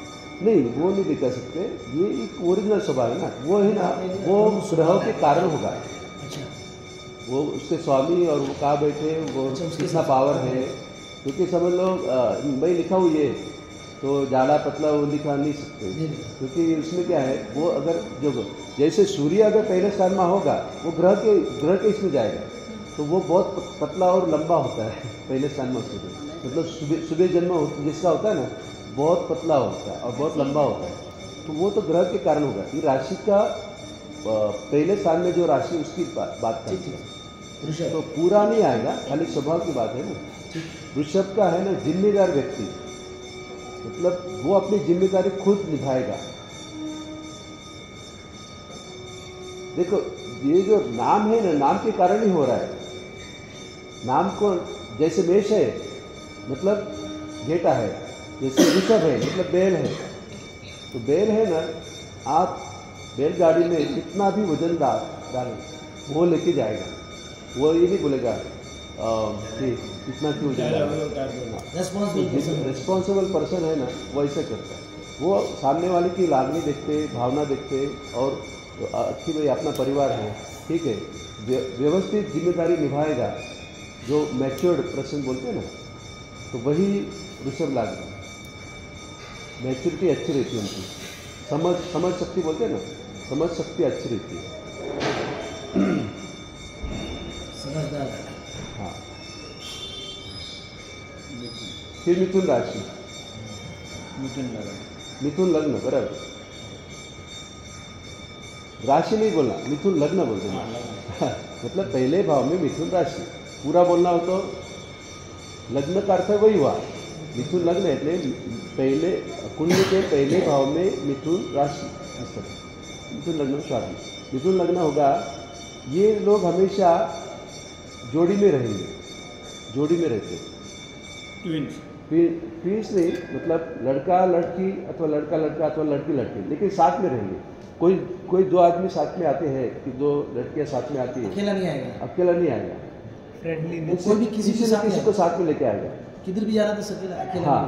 नहीं वो नहीं दिखा सकते, ये एक ओरिजिनल स्वभाव है ना, वो है ना, वो ग्रह के कारण होगा।
अच्छा,
वो उसके स्वामी और वो कहाँ बैठे, वो कितना पावर है। क्योंकि समझ लो मैं लिखा हूँ ये तो जाड़ा पतला वो लिखा नहीं सकते, क्योंकि उसमें क्या है, वो अगर जो जैसे सूर्य अगर पहले स्थान में होगा वो ग्रह के इसमें जाएगा तो वो बहुत पतला और लंबा होता है पहले स्थान में सूर्य, मतलब सुबह जन्म जिसका होता है ना बहुत पतला होता है और बहुत लंबा होता है। तो वो तो ग्रह के कारण होगा। ये राशि का पहले स्थान में जो राशि उसकी बात करती है, तो पूरा नहीं आएगा, खाली स्वभाव की बात है ना। वृषभ का है ना जिम्मेदार व्यक्ति, मतलब वो अपनी जिम्मेदारी खुद निभाएगा। देखो ये जो नाम है ना, नाम के कारण ही हो रहा है। नाम को जैसे मेष है मतलब घेटा है, जैसे ऋषभ है मतलब बैल है। तो बैल है ना, आप बैलगाड़ी में कितना भी वजन डालें वो लेके जाएगा, वो ये नहीं बोलेगा कि कितना क्यों रिस्पॉन्सिबल पर्सन है ना, वो ऐसे करता है। वो सामने वाले की लागनी देखते, भावना देखते, और अच्छी भाई अपना परिवार है, ठीक है, व्यवस्थित जिम्मेदारी निभाएगा, जो मैच्योर्ड पर्सन बोलते हैं ना, तो वही वृषभ लागनी। मैच्योरिटी अच्छी रहती है उनकी, समझ शक्ति बोलते हैं ना, समझ शक्ति अच्छी रहती है।
समझदार।
हाँ, फिर मिथुन राशि, मिथुन लग्न, बराबर। राशि नहीं बोलना, मिथुन लग्न बोलते हैं। मतलब पहले भाव में मिथुन राशि, पूरा बोलना हो तो लग्न का अर्थ वही हुआ, मिथुन लग्न है। पहले कुंडली के पहले भाव में मिथुन राशि, इस तरह मिथुन लग्न शादी। मिथुन लग्न होगा, ये लोग हमेशा जोड़ी में रहेंगे, जोड़ी में रहते, ट्विंस नहीं, मतलब लड़का लड़की अथवा लड़का लड़का अथवा लड़की लड़की, लेकिन साथ में रहेंगे। कोई दो आदमी साथ में आते हैं कि दो लड़कियां साथ में आती है,
अकेला नहीं आएगा,
अकेला नहीं आएगा,
फ्रेंडली, कोई भी किसी
को साथ में लेके आएगा,
किधर भी जा रहा था अकेला।
हाँ,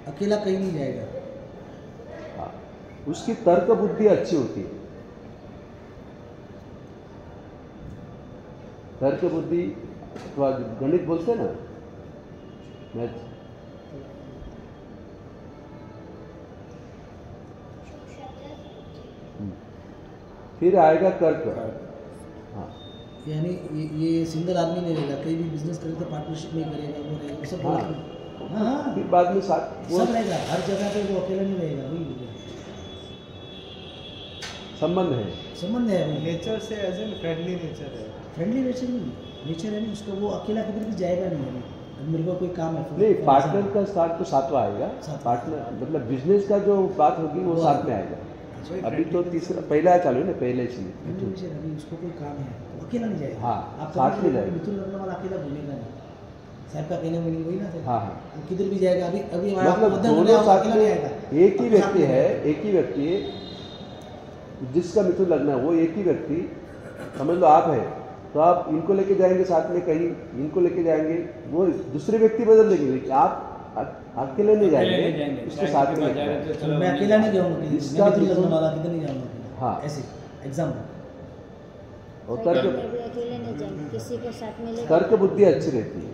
अकेला कहीं नहीं जाएगा।
हाँ, उसकी तर्क बुद्धि अच्छी होती है। तर्क बुद्धि अथवा गणित बोलते हैं ना, मैथ, फिर आएगा कर्क। हाँ,
यानी ये सिंगल आदमी नहीं रहेगा, कहीं भी बिजनेस करेगा तो पार्टनरशिप में करेगा, वो रहेगा, सब
हाँ।
हाँ हाँ
फिर बाद में साथ वो
सब रहेगा, हर जगह पे वो अकेला नहीं रहेगा। वही
संबंध है।
संबंध है,
नेचर से एज एन फ्रेंडली नेचर है।
फ्रेंडली नेचर है नहीं उसका, वो अकेला किधर भी जाएगा नहीं। अभी मेरे को कोई काम है
नहीं, पार्टनर का साथ तो साथवा आएगा। पार्टनर मतलब बिजनेस का जो बात होगी वो साथ में आएगा। अभी तो तीसरा पहला चालू है ना, पहले इसलिए
अभी उसको कोई काम है वो अकेला नहीं जाएगा।
हाँ,
आप
साथ में जाएगा।
मिथुन लग्न वाला अकेला घूमेगा नहीं। साहब का कहने में नहीं वही ना सर।
हाँ हाँ,
वो किधर भी जाएगा। अभी हमारा
मतलब
मध्यम
दोनों
लग्न
साथ
अकेला
में
नहीं आएगा।
एक ही व्यक्ति है, एक ही व्यक्ति जिसका मिथुन लगना है वो एक ही व्यक्ति, समझ लो आप है तो आप इनको लेके जाएंगे साथ में, कहीं इनको लेके जाएंगे, वो दूसरे व्यक्ति बदल देंगे, लेकिन आप अकेले नहीं जाएंगे, उसके साथ में
तो मैं अकेला नहीं जाऊंगा,
इसका
मैं मिथुन लग्न
मिथुन-
वाला किधर नहीं जाऊंगा।
हाँ।
ऐसे एग्जाम्पल।
और
में भी अकेले नहीं जाएंगे, किसी को साथ में लेकर
तर्क बुद्धि अच्छी रहती है।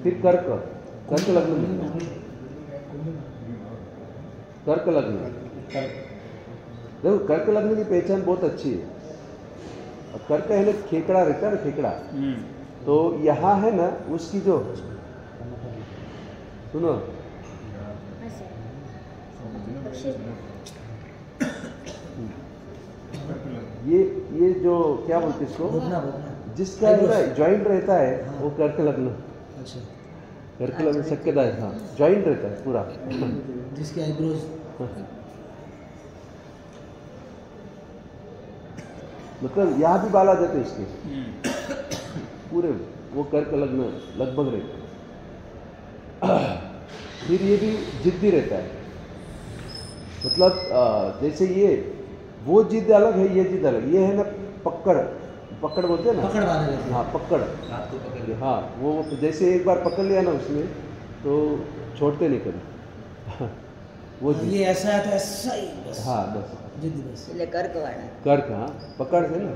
फिर कर्क लग्न में, कर्क लग्न, देखो कर्क लग्न की पहचान बहुत अच्छी है। और कर्क है ना, खेकड़ा रहता है ना, खेकड़ा, तो यहाँ है ना उसकी जो, सुनो
ऐसे पक्षी
ये जो क्या बोलते हैं इसको,
भोगना
जिसका है ना जॉइंट रहता है वो कर्क लग्न,
अच्छा,
कर्क लग्न शक्यता है। हाँ, जॉइंट रहता है पूरा।
जिसके आईब्रोज
मतलब यहाँ भी बाल आ जाते हैं उसके पूरे, वो कर्क लग्न लगभग रहता है। फिर ये भी जिद्दी रहता है, मतलब जैसे ये वो जिद अलग है, ये जिद अलग। ये है ना पकड़ बोलते हैं ना,
पकड़ वाले रहते हैं।
हाँ पकड़, हाँ वो जैसे एक बार पकड़ लिया ना उसने तो छोड़ते नहीं कभी। वो जिद,
ये ऐसा है तो ऐसा ही बस।
हाँ बस
जिद्दी बस।
એટલે કર્ક વાળા
कर्क, हाँ पकड़ है ना,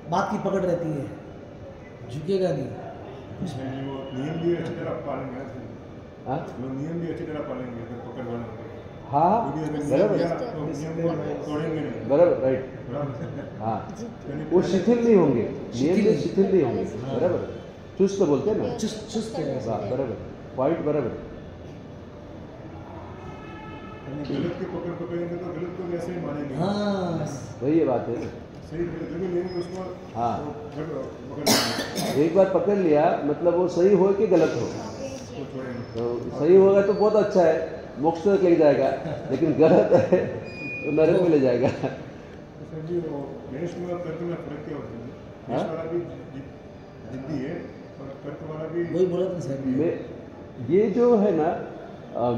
बात की पकड़ रहती है, झुकेगा नहीं।
वो नियम भी अच्छी तरह पालेंगे,
हाँ
वो नियम भी अच्छी तरह पालेंगे अगर पकड़ वाले होंगे।
हाँ
यदि अगर
बराबर
नियम किया तो नियम को तोड़ेंगे नहीं।
बराबर, राइट,
बराबर।
हाँ
यानी
वो शिथिल नहीं होंगे, नियम में शिथिल नहीं होंगे, बराबर, चुस्त बोलते हैं ना,
चुस्त है
वाह, बराबर, पॉइंट बराबर।
यानी गलत की पकड़ पकड़ेंगे तो गलत को भी ऐसे ही मानेंगे।
हाँ
वही ये बात है ना।
सही गलत जो भी लेंगे उसको
हाँ।
पकड़ लेंगे,
एक बार पकड़ लिया मतलब वो सही हो कि गलत हो,
उसको छोड़ेंगे।
तो सही होगा तो बहुत अच्छा है, मोक्ष तक ले जाएगा, लेकिन गलत है तो नरक में ले जाएगा।
तो सर जी वो मेष में और कर्क में फर्क क्या होता है? मेष
हाँ?
वाला भी जिद्दी है और कर्क वाला भी
वही बोला था सर।
ये जो है ना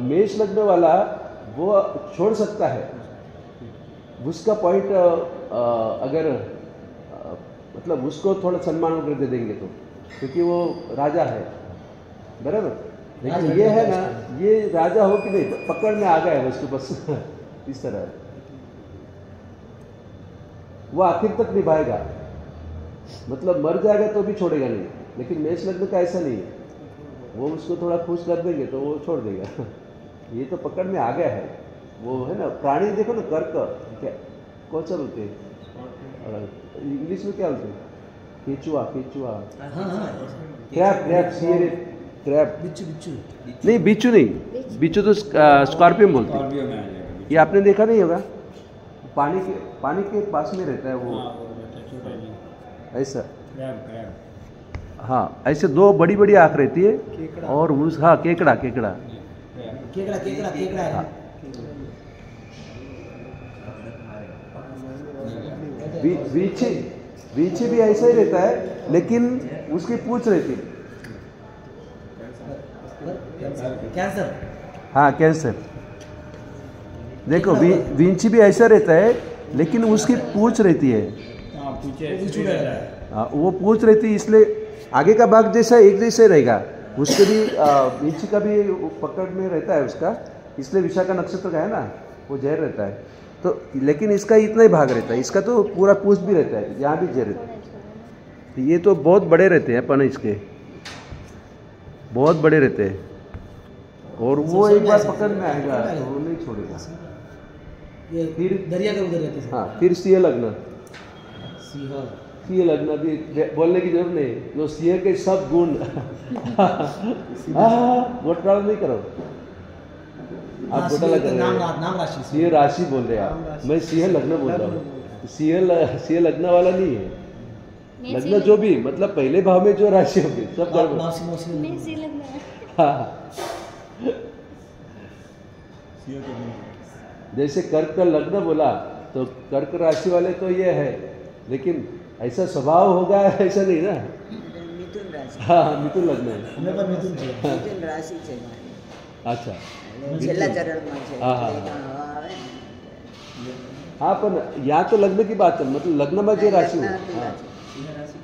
मेष लग्न वाला वो छोड़ सकता है, उसका पॉइंट अगर मतलब उसको थोड़ा सम्मान वगैरह दे देंगे तो, क्योंकि वो राजा है, बराबर। लेकिन ये है ना, ये राजा हो कि नहीं, पकड़ में आ गया है उसको बस। इस तरह वो आखिर तक निभाएगा, मतलब मर जाएगा तो भी छोड़ेगा नहीं। लेकिन मेष लग्न का ऐसा नहीं है, वो उसको थोड़ा खुश कर देंगे तो वो छोड़ देगा। ये तो पकड़ में आ गया है, वो है ना प्राणी, देखो ना कर्क क्या कौन सा बोलते हैं इंग्लिश में, क्या बोलते हैं, केचुआ,
हाँ हाँ
क्रैब,
बिच्छू
नहीं बिच्छू नहीं, बिच्छू तो स्कॉर्पियन बोलते हैं।
स्कॉर्पियो में आ जाएगा।
ये आपने देखा नहीं होगा, पानी के पास में रहता है वो, ऐसा, हाँ ऐसे दो बड़ी बड़ी आँख रहती है, और उस, हाँ केकड़ा
है।
बीछी भी ऐसा ही रहता है, लेकिन उसकी पूंछ रहती है।
कैंसर।
हाँ कैंसर, देखो विंची भी ऐसा रहता है, लेकिन उसकी पूंछ रहती है।
बिच्छू रहता है।
हाँ वो पूंछ रहती है, इसलिए आगे का भाग जैसा एक जैसे रहेगा, उसके भी नीचे का भी पकड़ में रहता है उसका, इसलिए विशाखा नक्षत्र का है ना, वो जहर रहता है। तो लेकिन इसका इतना ही भाग रहता है, इसका तो पूरा पूछ भी रहता है, यहाँ भी जहर रहता है। तो ये तो बहुत बड़े रहते हैं पन, इसके बहुत बड़े रहते हैं, और वो एक बार पकड़ में आएगा तो वो नहीं छोड़ेगा।
ये
फिर
दरिया के उधर रहते हैं।
हाँ, फिर सिंह लग्न,
सिंह
सिंह लग्न भी बोलने की जरूरत नहीं, जो सिंह के सब गुण घोटाला नहीं करो आप, घोटाला कर रहे हैं।
नाम राशि
सिंह राशि बोल रहे हैं आप, मैं सिंह लग्न बोल रहा हूँ। सिंह लग्न वाला नहीं है, लग्न जो भी मतलब पहले भाव में जो राशि होगी सब गड़बड़।
मैं सी लगना
हाँ, जैसे कर्क का लग्न बोला तो कर्क राशि वाले तो ये है, लेकिन ऐसा स्वभाव होगा ऐसा नहीं ना।
मिथुन राशि,
हाँ, मिथुन लग्न है।
हमें पर मिथुन છે
મિથુન રાશિ છે મારી.
अच्छा,
છેલ્લા ચરણમાં છે
હા, હા.
એટલે એમાં હવા આવે ને.
हाँ, पर यहाँ तो लग्न की बात है, मतलब लग्न में जो राशि हो,
લગ્નની
हाँ,
વાત છે.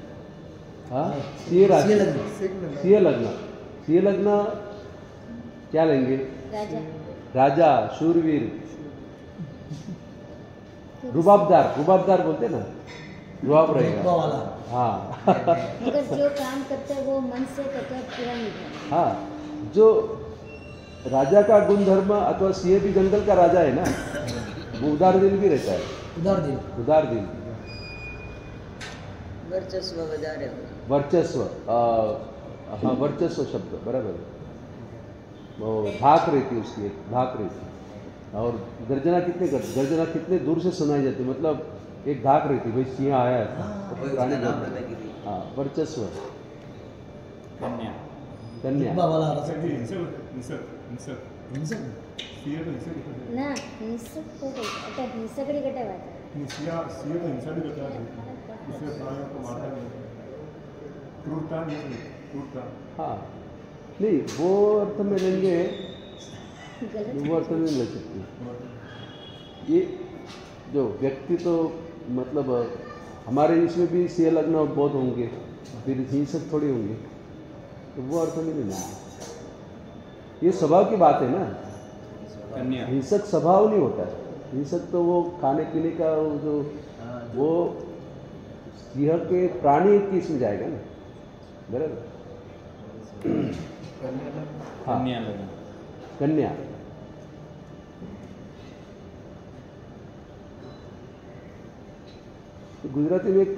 हाँ, सिंह राशि,
सिंह लग्न।
सिंह लग्न क्या लेंगे?
राजा
राजा, शूरवीर, रुबाबदार बोलते ना, रुबाब रहेगा।
रुतबा वाला।
हाँ
अगर जो काम करते हैं वो मन से करते हैं, पूरा नहीं करते।
हाँ, जो राजा का गुण धर्म अथवा सिंह भी जंगल का राजा है ना, वो उदार दिल भी रहता है, उदार दिल।
વર્ચસ્વ વધારે હોય.
वर्चस्व, हाँ, वर्चस्व शब्द बराबर है। वो धाक रहती है उसकी, एक धाक रहती है। और गर्जना कितने दूर से सुनाई जाती है, मतलब एक धाक रहती है, भाई सिंह आया है, प्राणी गर्जना। हाँ, वर्चस्व। कन्या
रुतबा वाला
हिंसक सिंह तो हिंसक
ना हिंसक को आता हिंसकड़ी कटे बात है।
सिंह तो हिंसा भी करता है, इसलिए प्राणियों को मारता नहीं, क्रूरता नहीं, क्रूरता।
हाँ, नहीं वो अर्थ में लेंगे,
गलत
वो अर्थ में नहीं ले सकते। ये जो व्यक्ति तो मतलब हमारे इसमें भी सिंह लग्न बहुत होंगे, फिर हिंसक थोड़ी होंगे, तो वो अर्थ में नहीं लेंगे। ये स्वभाव की बात है ना, हिंसक स्वभाव नहीं होता है। हिंसक तो वो खाने पीने का जो वो सिंह के प्राणी की इसमें जाएगा ना, बराबर। हाँ, कन्या। तो गुजराती में एक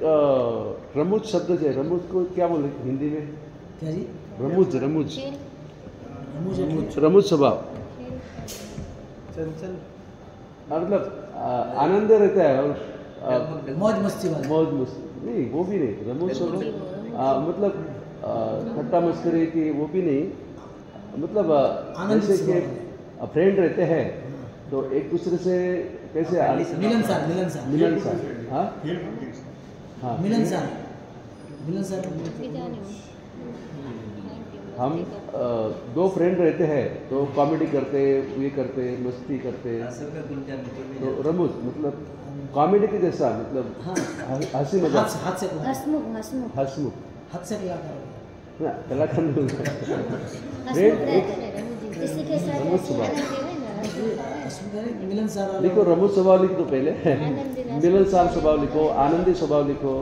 रमुज शब्द है, रमुज को क्या बोले हिंदी में?
क्या जी?
रमुज
खेल
रमुज स्वभाव,
चंचल,
मतलब आनंद रहता है, और
मौज मस्ती वाला।
मौज मस्ती नहीं, वो भी नहीं, रमुज स्वभाव मतलब खट्टा मस्करी की वो भी नहीं, मतलब
आनंद
जैसे कि फ्रेंड रहते हैं तो एक दूसरे से कैसे
मिलनसार।
हाँ,
खेल करती है।
हाँ,
मिलनसार।
हम दो फ्रेंड रहते हैं तो कॉमेडी करते, ये करते, मस्ती करते, तो रमुज मतलब कॉमेडी के जैसा, मतलब हंसी मजाक,
हाथ से
हसमुख
हंसमुख,
हाथ से कलाकार।
ना कलाकार नहीं होता।
हसमुख रहते हैं किसी के साथ
रमुज
ऐसे
स्वभाव।
आनंद है ना।
हंसमुख मिलनसार वाला।
लिखो रमुज स्वभाव लिख दो पहले,
आनंदी
मिलनसार स्वभाव लिखो, आनंदी स्वभाव लिखो,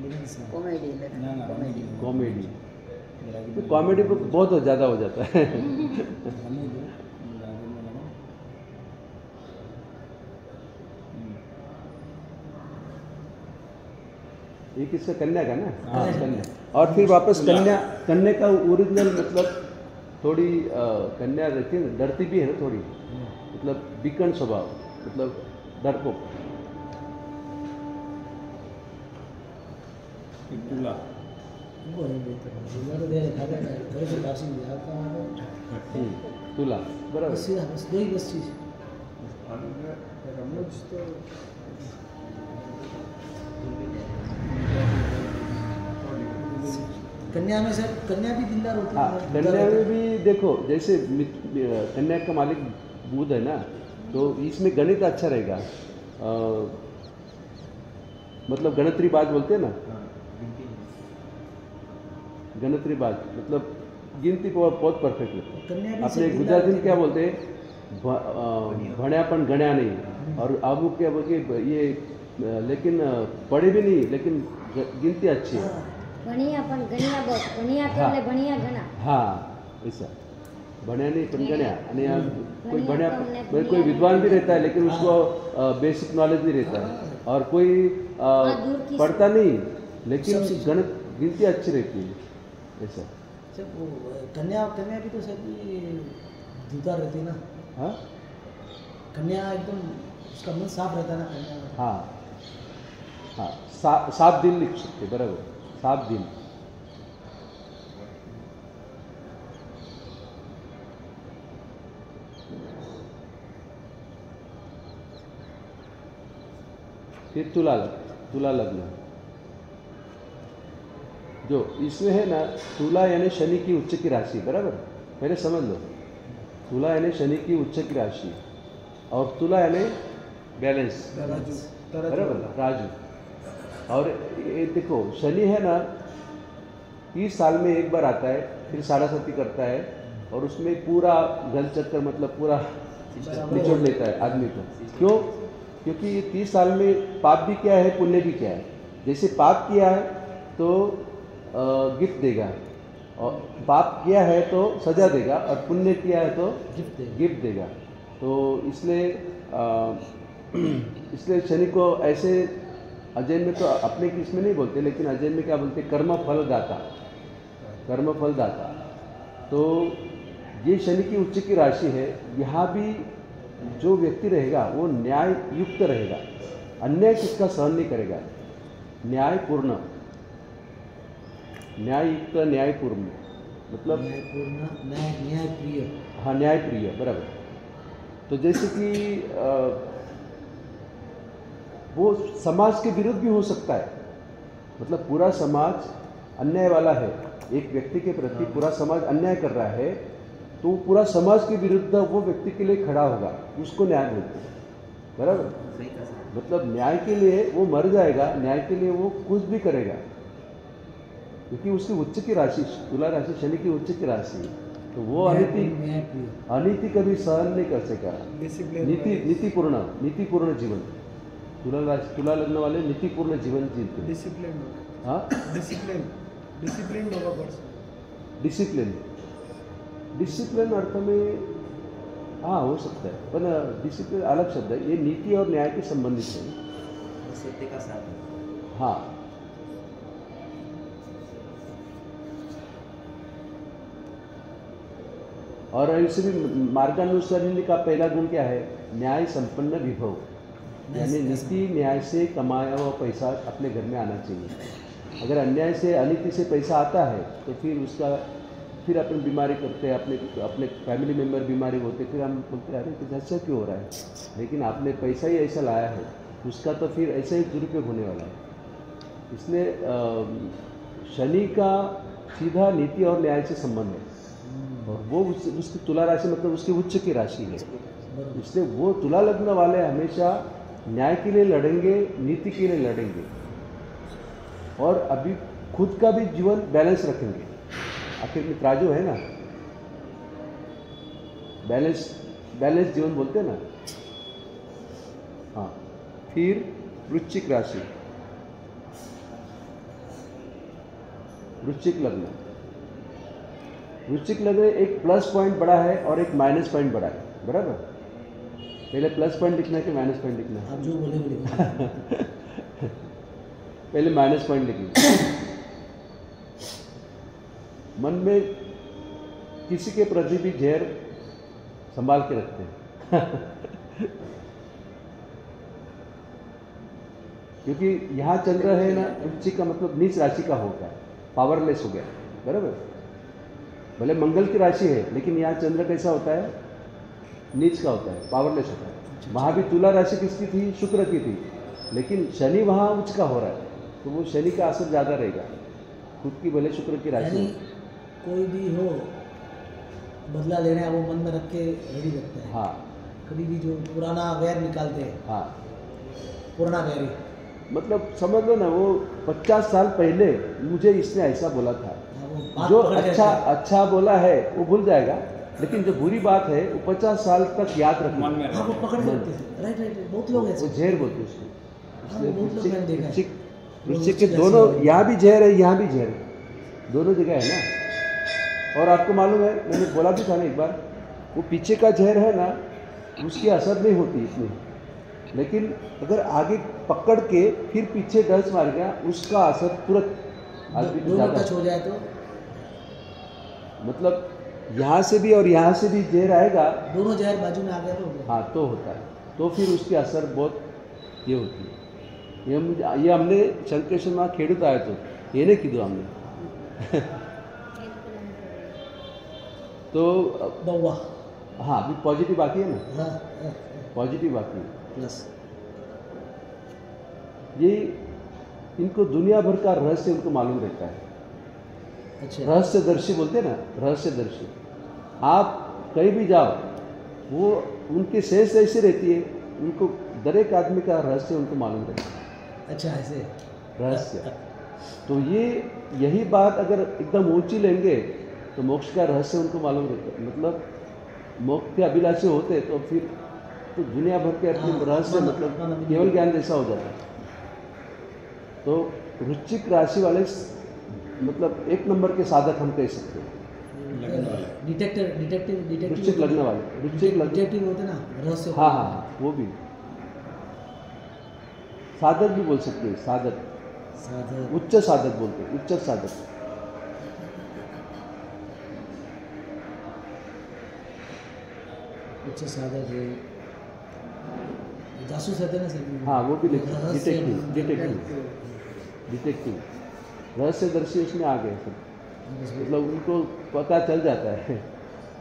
मिलनसार।
કોમેડી લગ્ન, કોમેડી.
कॉमेडी। तो कॉमेडी पर बहुत ज़्यादा हो जाता है। ये किसका? कन्या का ना? हाँ, कन्या। और फिर वापस कन्या का ओरिजिनल मतलब थोड़ी कन्या रहती है ना, डरती भी है ना थोड़ी, मतलब बिकन स्वभाव, मतलब डरपोक। तुला बराबर।
बस दो ही बस चीज।
रमुज तो
कन्या में सर, कन्या भी दिलदार होती
हाँ,
है।
कन्या में भी देखो, जैसे कन्या का मालिक बुध है ना, तो इसमें गणित अच्छा रहेगा, मतलब गणित्री बात बोलते हैं ना, गणतरीबाज, मतलब गिनती बहुत परफेक्ट लगता है।
कन्या भी
अपने
सब
गुजराती में
जिंदा
क्या बोलते हैं, भण्या पण गण्या नहीं, और अब क्या बोलते ये लेकिन पढ़े भी नहीं, लेकिन गिनती अच्छी है।
ભણ્યા પણ ગણ્યા બસ ભણ્યા તો એટલે ભણ્યા ઘણા
हाँ ऐसा भण्या नहीं पण गण्या। અને આ कोई भण्या
तो हमने
कोई
भण्या
विद्वान भी
नहीं।
रहता है, लेकिन उसको बेसिक नॉलेज नहीं रहता है, और कोई
दूर की
पढ़ता नहीं, लेकिन
सब चीज़।
गणित गिनती अच्छी रहती है ऐसा।
सब वो कन्या कन्या भी तो सब धुता रहती है ना।
हाँ
कन्या एकदम उसका मन साफ रहता है ना कन्या में।
हाँ हाँ 7 दिन लिख सकते, बराबर 7 दिन। फिर तुला लग्न, जो इसमें है ना, तुला यानी शनि की उच्च की राशि, बराबर पहले समझ लो। तुला यानी शनि की उच्च की राशि, और तुला यानी बैलेंस, बराबर राजू। और ये देखो शनि है ना 30 साल में एक बार आता है, फिर साढ़ासाती करता है, और उसमें पूरा गल चक्कर, मतलब पूरा निचोड़ लेता है आदमी को। क्यों? क्योंकि ये 30 साल में पाप भी क्या है, पुण्य भी क्या है। जैसे पाप किया है तो गिफ्ट देगा, और पाप किया है तो सजा देगा, और पुण्य किया है तो गिफ्ट देगा। तो इसलिए शनि को ऐसे अजैन में तो अपने किस्म नहीं बोलते, लेकिन अजैन में क्या बोलते, कर्म फल दाता, कर्म फल दाता। तो ये शनि की उच्च की राशि है। यहाँ भी जो व्यक्ति रहेगा वो न्याय युक्त रहेगा, अन्याय किसका सहन नहीं करेगा, न्यायपूर्ण, न्याययुक्त, न्यायपूर्ण, मतलब
न्यायपूर्ण, न्याय प्रिय।
हाँ न्याय प्रिय, बराबर। तो जैसे कि वो समाज के विरुद्ध भी हो सकता है, मतलब पूरा समाज अन्याय वाला है, एक व्यक्ति के प्रति पूरा समाज अन्याय कर रहा है, तो पूरा समाज के विरुद्ध वो व्यक्ति के लिए खड़ा होगा, उसको न्याय बोलते हैं, बराबर। मतलब न्याय के लिए वो मर जाएगा, न्याय के लिए वो कुछ भी करेगा, क्योंकि उसकी उच्च की राशि, तुला राशि शनि की उच्च की राशि, तो वो अनीति कभी सहन नहीं कर सकेगा। नीतिपूर्ण जीवन, तुला लग्न वाले नीतिपूर्ण जीवन जीते।
डिसिप्लिन,
हाँ
डिसिप्लिन होगा पर्सन।
डिसिप्लिन अर्थ में हाँ हो सकता है, पर डिसिप्लिन अलग शब्द है, ये नीति और न्याय के संबंधित है।
सत्य का साधन।
हाँ और ऐसे भी मार्गानुसार का पहला गुण क्या है, न्याय संपन्न विभव, यानी नीति न्याय से कमाया हुआ पैसा अपने घर में आना चाहिए। अगर अन्याय से अनीति से पैसा आता है तो फिर अपन बीमारी करते हैं, अपने फैमिली मेम्बर बीमारी होते, फिर हम बोलते हैं अरे कुछ ऐसा क्यों हो रहा है, लेकिन आपने पैसा ही ऐसा लाया है, उसका तो फिर ऐसा ही दुरुपयोग होने वाला है। इसलिए शनि का सीधा नीति और न्याय से संबंध है, और वो उसकी तुला राशि मतलब उसकी उच्च की राशि है, इसलिए वो तुला लग्न वाले हमेशा न्याय के लिए लड़ेंगे, नीति के लिए लड़ेंगे, और अभी खुद का भी जीवन बैलेंस रखेंगे। आखिर में तराजू है ना, बैलेंस जीवन बोलते हैं ना। हाँ फिर वृश्चिक राशि, वृश्चिक लग्न एक प्लस पॉइंट बड़ा है और एक माइनस पॉइंट बड़ा है, बराबर। पहले प्लस पॉइंट लिखना है कि माइनस पॉइंट लिखना है?
आप जो बोले
पहले माइनस पॉइंट लिखिए। मन में किसी के प्रति भी झेर संभाल के रखते हैं क्योंकि यहाँ चंद्र है ना, वृश्चिक का मतलब नीच राशि का होगा, पावरलेस हो गया, बराबर। भले मंगल की राशि है, लेकिन यहाँ चंद्र कैसा होता है, नीच का होता है, पावरलेस होता है। वहाँ भी तुला राशि किसकी थी, शुक्र की थी, लेकिन शनि वहाँ उच्च का हो रहा है, तो वो शनि का असर ज़्यादा रहेगा, खुद की भले शुक्र की राशि।
कोई भी हो बदला लेने वो मन में रख के रेडी रखते हैं।
हाँ
कभी भी जो पुराना वैर निकालते हैं,
हाँ
पुराना वैर ही
मतलब समझ लो ना, वो 50 साल पहले मुझे इसने ऐसा बोला था,
बात
जो
पकड़ के
अच्छा
रखता है।
अच्छा बोला है वो भूल जाएगा, लेकिन जो बुरी बात है वो 50 साल तक याद रखेगा।
हाँ वो पकड़ के रखते हैं। राइट बहुत लोग
वो
ऐसे।
जहर बोलते हैं उसको।
हाँ, वो बहुत लोग मैंने देखा है।
वृश्चिक के दोनों, यहाँ भी जहर है यहाँ भी जहर है, दोनों जगह है ना। और आपको मालूम है, मैंने बोला भी था ना एक बार, वो पीछे का जहर है ना उसकी असर नहीं होती इतनी, लेकिन अगर आगे पकड़ के फिर पीछे डस मार गया उसका असर तुरंत आदमी को
दोनों
ज़्यादा।
टच हो जाए तो
मतलब यहाँ से भी और यहाँ से भी जहर आएगा,
दोनों जहर बाजू में आ गया तो हो गया।
हाँ तो होता है, तो फिर उसकी असर बहुत ये होती है। ये हमने शंकेश्वर में खेडूत आए तो ये नहीं कीधु हमने तो
बउआ
हाँ अभी पॉजिटिव बाकी है ना,
हाँ
पॉजिटिव बाकी है।
प्लस
ये इनको दुनिया भर का रहस्य उनको मालूम रहता है।
अच्छा
रहस्यदर्शी बोलते हैं ना, रहस्यदर्शी। आप कहीं भी जाओ वो उनकी सेंस ऐसी रहती है, उनको दर एक आदमी का रहस्य उनको मालूम रहता है।
अच्छा ऐसे
रहस्य तो ये यही बात अगर एकदम ऊंची लेंगे तो मोक्ष का रहस्य उनको मालूम रहता है। मतलब मोक्ष के अभिलाषी होते तो फिर तो दुनिया भर के अपने
हाँ,
रहस्य मतलब केवल ज्ञान जैसा हो जाता है। तो वृश्चिक राशि वाले मतलब एक नंबर के साधक हम कह सकते हैं।
डिटेक्टिव
वृश्चिक लग्न वाले, वृश्चिक लग्न,
डिटेक्टिव होते ना रहस्य।
हाँ हाँ वो भी साधक भी बोल सकते हैं, साधक,
साधक
उच्च साधक बोलते हैं, उच्च साधक।
उच्च साधक है, जासूस रहते ना सर।
हाँ वो भी लिखते हैं,
रहस्य
डिटेक्टिव, डिटेक्टिव, डिटेक्टिव, रहस्यदर्शी उसमें आ गए सब। मतलब उनको पता चल जाता है,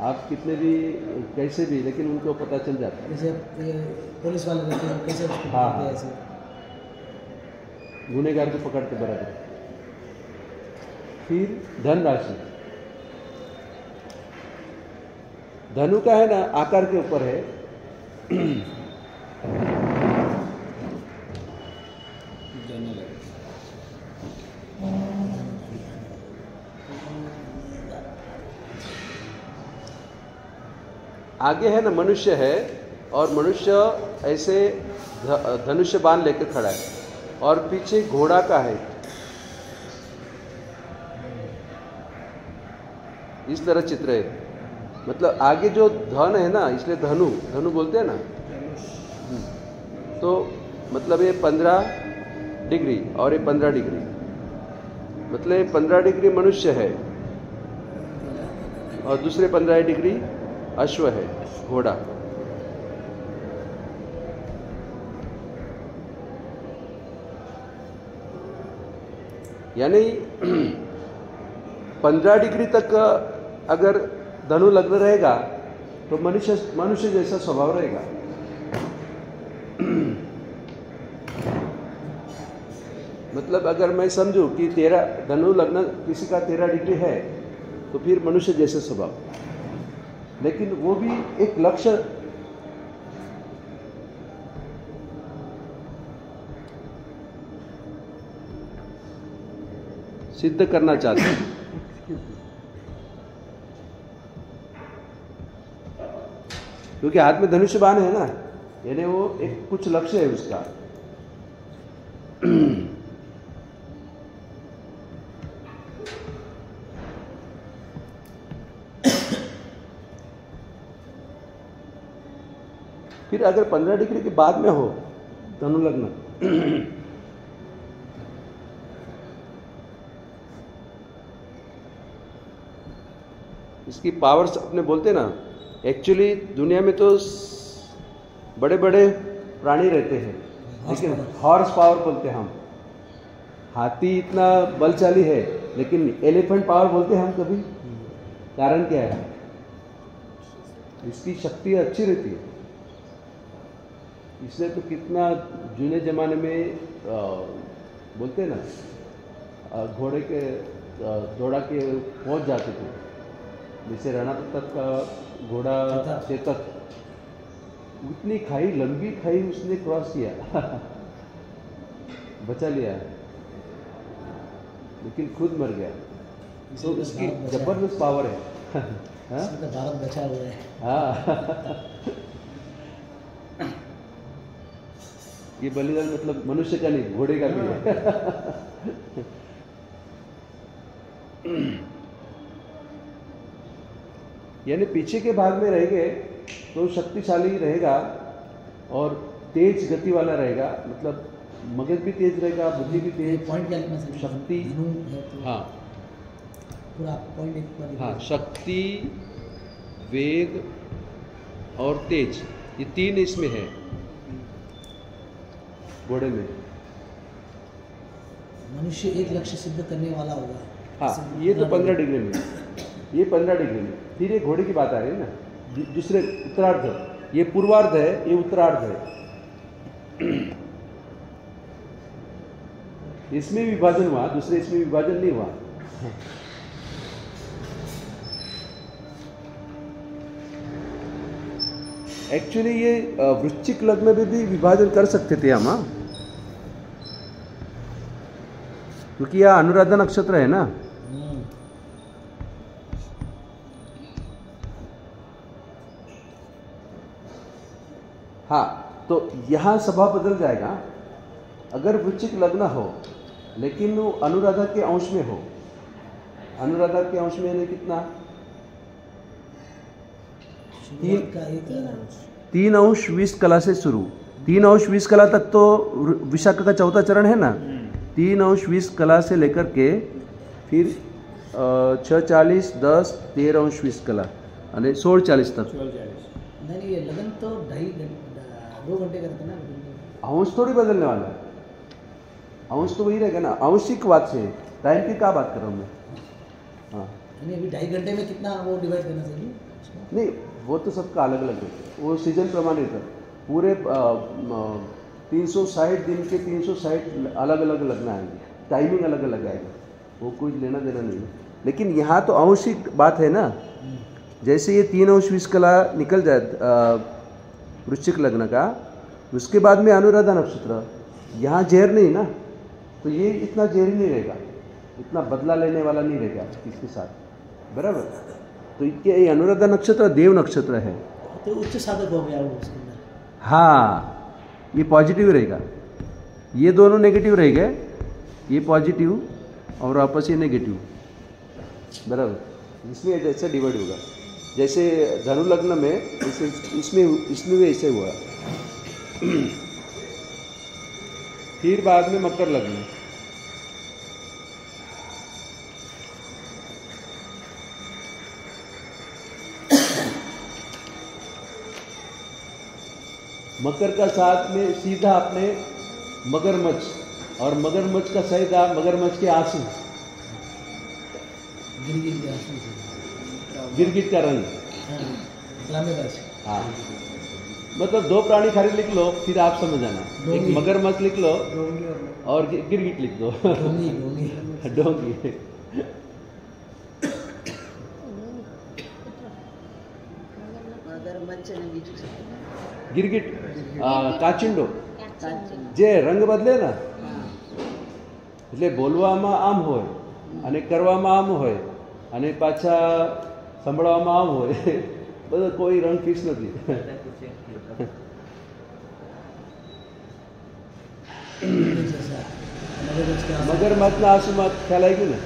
आप कितने भी कैसे भी, लेकिन उनको पता चल जाता है।
जैसे ये पुलिस वाले रहते हैं कैसे उसको
हाँ,
पकड़ते हैं
हाँ।
ऐसे।
गुनेगार को पकड़ते बराबर। फिर धन राशि, धनु का है ना आकार के ऊपर है। आगे है ना मनुष्य है, और मनुष्य ऐसे धनुष्य बाण लेकर खड़ा है, और पीछे घोड़ा का है। इस तरह चित्र है, मतलब आगे जो धन है ना, इसलिए धनु धनु बोलते हैं ना। तो मतलब ये 15 डिग्री और ये 15 डिग्री, मतलब ये 15 डिग्री मनुष्य है और दूसरे 15 डिग्री अश्व है, घोड़ा। यानी 15 डिग्री तक अगर धनु लग्न रहेगा तो मनुष्य जैसा स्वभाव रहेगा। मतलब अगर मैं समझूं कि 13 धनु लग्न किसी का 13 डिग्री है तो फिर मनुष्य जैसे स्वभाव, लेकिन वो भी एक लक्ष्य सिद्ध करना चाहते हैं। क्योंकि हाथ में धनुष्य बाण है ना, यानी वो एक कुछ लक्ष्य है उसका। फिर अगर 15 डिग्री के बाद में हो धनु लग्न, इसकी पावर्स अपने बोलते ना, एक्चुअली दुनिया में तो बड़े बड़े प्राणी रहते हैं, लेकिन हॉर्स पावर बोलते हैं हम। हाथी इतना बलशाली है, लेकिन एलिफेंट पावर बोलते हैं हम कभी। कारण क्या है? इसकी शक्ति अच्छी रहती है, इसलिए तो कितना जूने जमाने में बोलते हैं ना, घोड़े के दौड़ा के पहुंच जाते थे। जैसे राणा प्रताप का घोड़ा चेतक, उतनी खाई, लंबी खाई उसने क्रॉस किया बचा लिया, लेकिन खुद मर गया। तो उसकी जबरदस्त पावर है। हाँ?
इसमें तो भारत बचा हुआ है।
हाँ ये बलिदान मतलब मनुष्य का नहीं, घोड़े का भी है। यानी पीछे के भाग में रहेंगे तो शक्तिशाली रहेगा और तेज गति वाला रहेगा, मतलब मगज भी तेज रहेगा, बुद्धि भी तेज,
पॉइंट क्या लिखना चाहिए?
शक्ति।
धनु है तो
हाँ
पूरा पॉइंट एक बार लिखना।
हाँ, शक्ति, वेग और तेज, ये तीन इसमें है घोड़े में।
मनुष्य एक लक्ष्य सिद्ध करने वाला होगा।
हाँ, ये तो 15 डिग्री में, ये 15 डिग्री में। फिर ये घोड़े की बात आ रही है ना, दूसरे उत्तरार्ध, ये पूर्वार्ध है, ये उत्तरार्ध है। इसमें विभाजन हुआ, दूसरे इसमें विभाजन नहीं हुआ। एक्चुअली ये वृश्चिक लग्न में भी विभाजन कर सकते थे हम, हाँ, क्योंकि यह अनुराधा नक्षत्र है ना। हाँ, तो यहां सभा बदल जाएगा अगर वृश्चिक लग्न हो लेकिन वो अनुराधा के अंश में हो। अनुराधा के अंश में कितना? 3 अंश 20 कला से शुरू, 3 अंश 20 कला तक तो विशाखा का चौथा चरण है ना। 3 अंश 20 कला से लेकर के फिर 6:40, 10, 13 अंश 20 कला यानी 16:40 तक।
नहीं, ये लगन तो 2 घंटे करते ना।
अंश थोड़ी बदलने वाला है, अंश तो वही रहेगा ना। अंशिक बात से टाइम की क्या बात कर रहा हूँ मैं? हाँ,
यानी अभी 2.5 घंटे में कितना वो डिवाइड करना चाहिए?
नहीं वो तो सबका अलग अलग है, वो सीजन प्रमाणित है। पूरे 360 दिन के 360 अलग अलग लगना आएंगे, टाइमिंग अलग अलग आएगा, वो कोई लेना देना नहीं है। लेकिन यहाँ तो अंशिक बात है ना। जैसे ये 3 अंश 20 कला निकल जाए वृश्चिक लग्न का, उसके बाद में अनुराधा नक्षत्र, यहाँ जेर नहीं ना, तो ये इतना जेरी नहीं रहेगा, इतना बदला लेने वाला नहीं रहेगा इसके साथ, बराबर। तो ये अनुराधा नक्षत्र देव नक्षत्र है,
तो उच्च साधक हो गया वो उसके अंदर।
हाँ, ये पॉजिटिव रहेगा, ये दोनों नेगेटिव रहेंगे, ये पॉजिटिव और आपस ये नेगेटिव, बराबर। इसमें जैसे डिवाइड होगा, जैसे धनु लग्न में इसमें भी ऐसे हुआ। फिर बाद में मकर लग्न, मकर का साथ में सीधा अपने मगरमच्छ, और मगरमच्छ का सीधा मगरमच्छ के आंसू, गिरगिट का रंग। हाँ, मतलब 2 प्राणी खाली लिख लो, फिर आप समझ आना। एक मगरमच्छ लिख लो और गिरगिट लिख दो। डोंगी। गिरगिट, કાચિંડો જે રંગ બદલે ને, એટલે બોલવામાં આમ હોય અને કરવામાં આમ હોય અને પાછા સંભળાવવામાં આમ હોય, બધો કોઈ રંગ ફિક્સ નથી। મગરમચ્છના આંસુમાં ખ્યાલ આવી ગયું ને?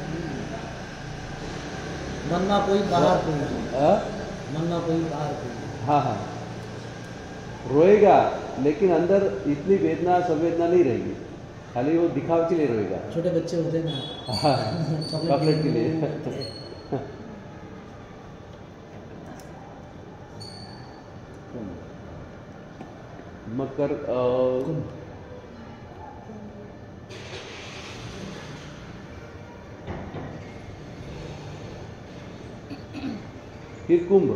મનમાં કોઈ બહાર કોઈ,
હા
મનમાં કોઈ બહાર કોઈ।
हाँ हाँ, रोएगा लेकिन अंदर इतनी वेदना संवेदना नहीं रहेगी, खाली वो दिखाव के लिए रोएगा।
छोटे बच्चे होते हैं ना,
हाँ, चॉकलेट के लिए। मकर फिर कुंभ।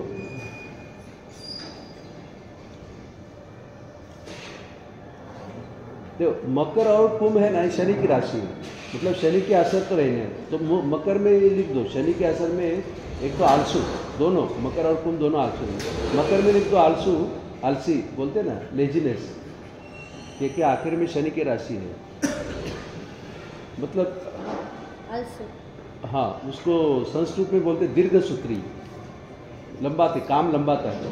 देखो मकर और कुंभ है ना, शनि की राशि है, मतलब शनि के असर तो रहने हैं। तो मकर में लिख दो, शनि के असर में एक तो आलसू, दोनों मकर और कुंभ दोनों आलसू हैं। मकर में लिख दो आलसू, आलसी बोलते ना, लेजीनेस, क्योंकि आखिर में शनि की राशि है, मतलब हाँ, उसको संस्कृत में बोलते दीर्घ सूत्री, लंबाते, काम लंबाता है।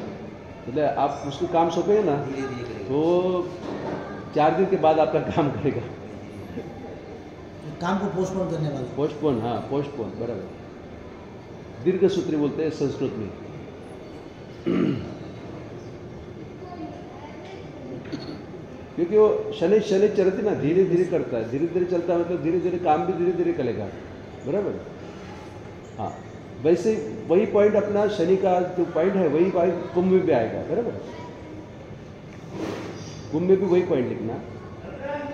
मतलब आप उसको काम सौंपेंगे ना तो 4 दिन के बाद आपका काम करेगा।
काम को पोस्टपोन करने वाला।
पोस्टपोन, हाँ पोस्टपोन, बराबर। दीर्घ सूत्री बोलते हैं संस्कृत में। क्योंकि वो शनि चलती ना, धीरे धीरे करता है, धीरे धीरे चलता है, मतलब धीरे धीरे काम भी धीरे धीरे करेगा, बराबर। हाँ, वैसे वही पॉइंट अपना शनि का जो पॉइंट है वही पॉइंट कुंभ में भी आएगा, बराबर। कुंभ में भी वही पॉइंट लिखना,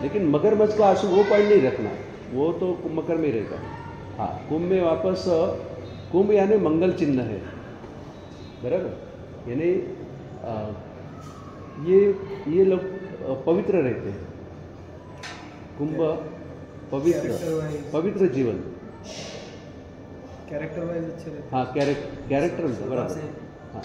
लेकिन मगरमच्छ का आंसू वो पॉइंट नहीं रखना, वो तो मकर में रहेगा। हाँ, कुंभ में वापस, कुंभ यानी मंगल चिन्ह है, बराबर। यानी ये लोग पवित्र रहते हैं। कुंभ पवित्र जीवन,
कैरेक्टर वाइज अच्छे रहते हैं।
हाँ, कैरेक्टर बराबर। हाँ,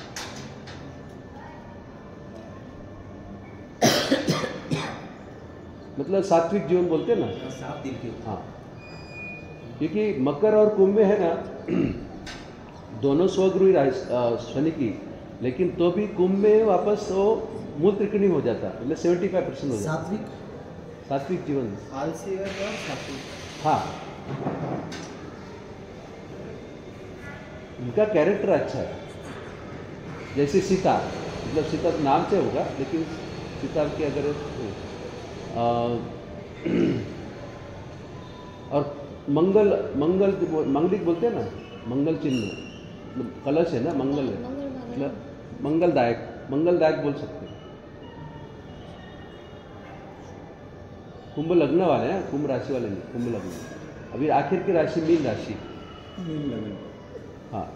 मतलब सात्विक जीवन बोलते हैं ना। हाँ, क्योंकि मकर और कुंभ में है ना दोनों स्वगृही शनि की, लेकिन तो भी कुंभ में वापस वो मूल त्रिकोणी हो जाता, मतलब 75% हो जाता। सात्विक जीवन,
आलसी है और सात्विक।
हाँ, उनका कैरेक्टर अच्छा है। जैसे सीता, मतलब सीता तो नाम से होगा, लेकिन सीता के अगर और मंगलिक बोलते हैं ना, मंगल चिन्ह, कलश है ना, मंगल है, मतलब मंगलदायक बोल सकते हैं। कुंभ लग्न वाले हैं, कुंभ राशि वाले नहीं, कुंभ लग्न। अभी आखिर की राशि मीन राशि। हाँ,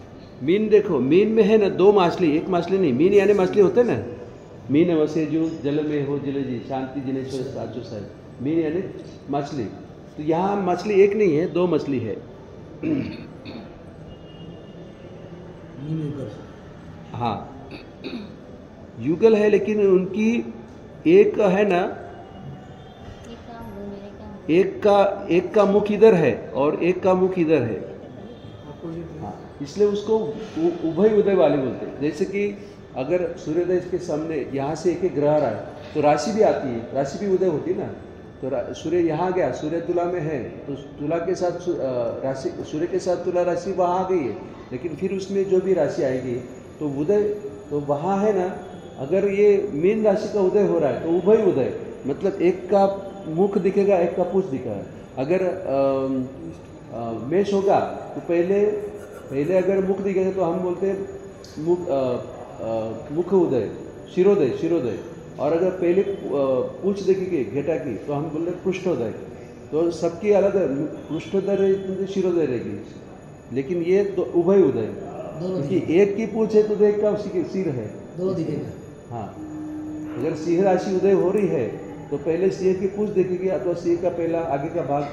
मीन देखो, मीन में है ना 2 मछली, एक मछली नहीं, मीन यानी मछली होते ना, मीन वसे जो जल में हो जलजी शांति जिनेश्वर साचो साहब, मीन यानी मछली। तो यहाँ मछली एक नहीं है, 2 मछली है। हाँ, युगल है, लेकिन उनकी एक है ना, एक का मुख इधर है और एक का मुख इधर है। हाँ, इसलिए उसको उभय उदय वाले बोलते हैं। जैसे कि अगर सूर्योदय के सामने यहाँ से एक ग्रह रहा है तो राशि भी आती है, राशि भी उदय होती है ना। तो सूर्य यहाँ गया, सूर्य तुला में है, तो तुला के साथ राशि, सूर्य के साथ तुला राशि वहाँ आ गई है, लेकिन फिर उसमें जो भी राशि आएगी तो उदय, तो वहाँ है ना, अगर ये मीन राशि का उदय हो रहा है तो उभय उदय, मतलब एक का मुख दिखेगा, एक का पूछ दिखेगा। अगर मेष होगा तो पहले अगर मुख दिखेगा तो हम बोलते हैं मुख उदय, शिरोदय। और अगर पहले पूछ देखेंगे घेटा की तो हम बोलते हैं पृष्ठोदय। तो सबकी अलग पृष्ठोदय रहेगी, शिरोदय रहेगी, लेकिन ये तो उभय उदय, क्योंकि एक की पूछ है तो एक का उसी के सिर है, दोनों दिखेगा। हाँ, अगर सिंह राशि उदय हो रही है तो पहले सिंह की पूछ देखेगी, अथवा सिंह का पहला आगे का भाग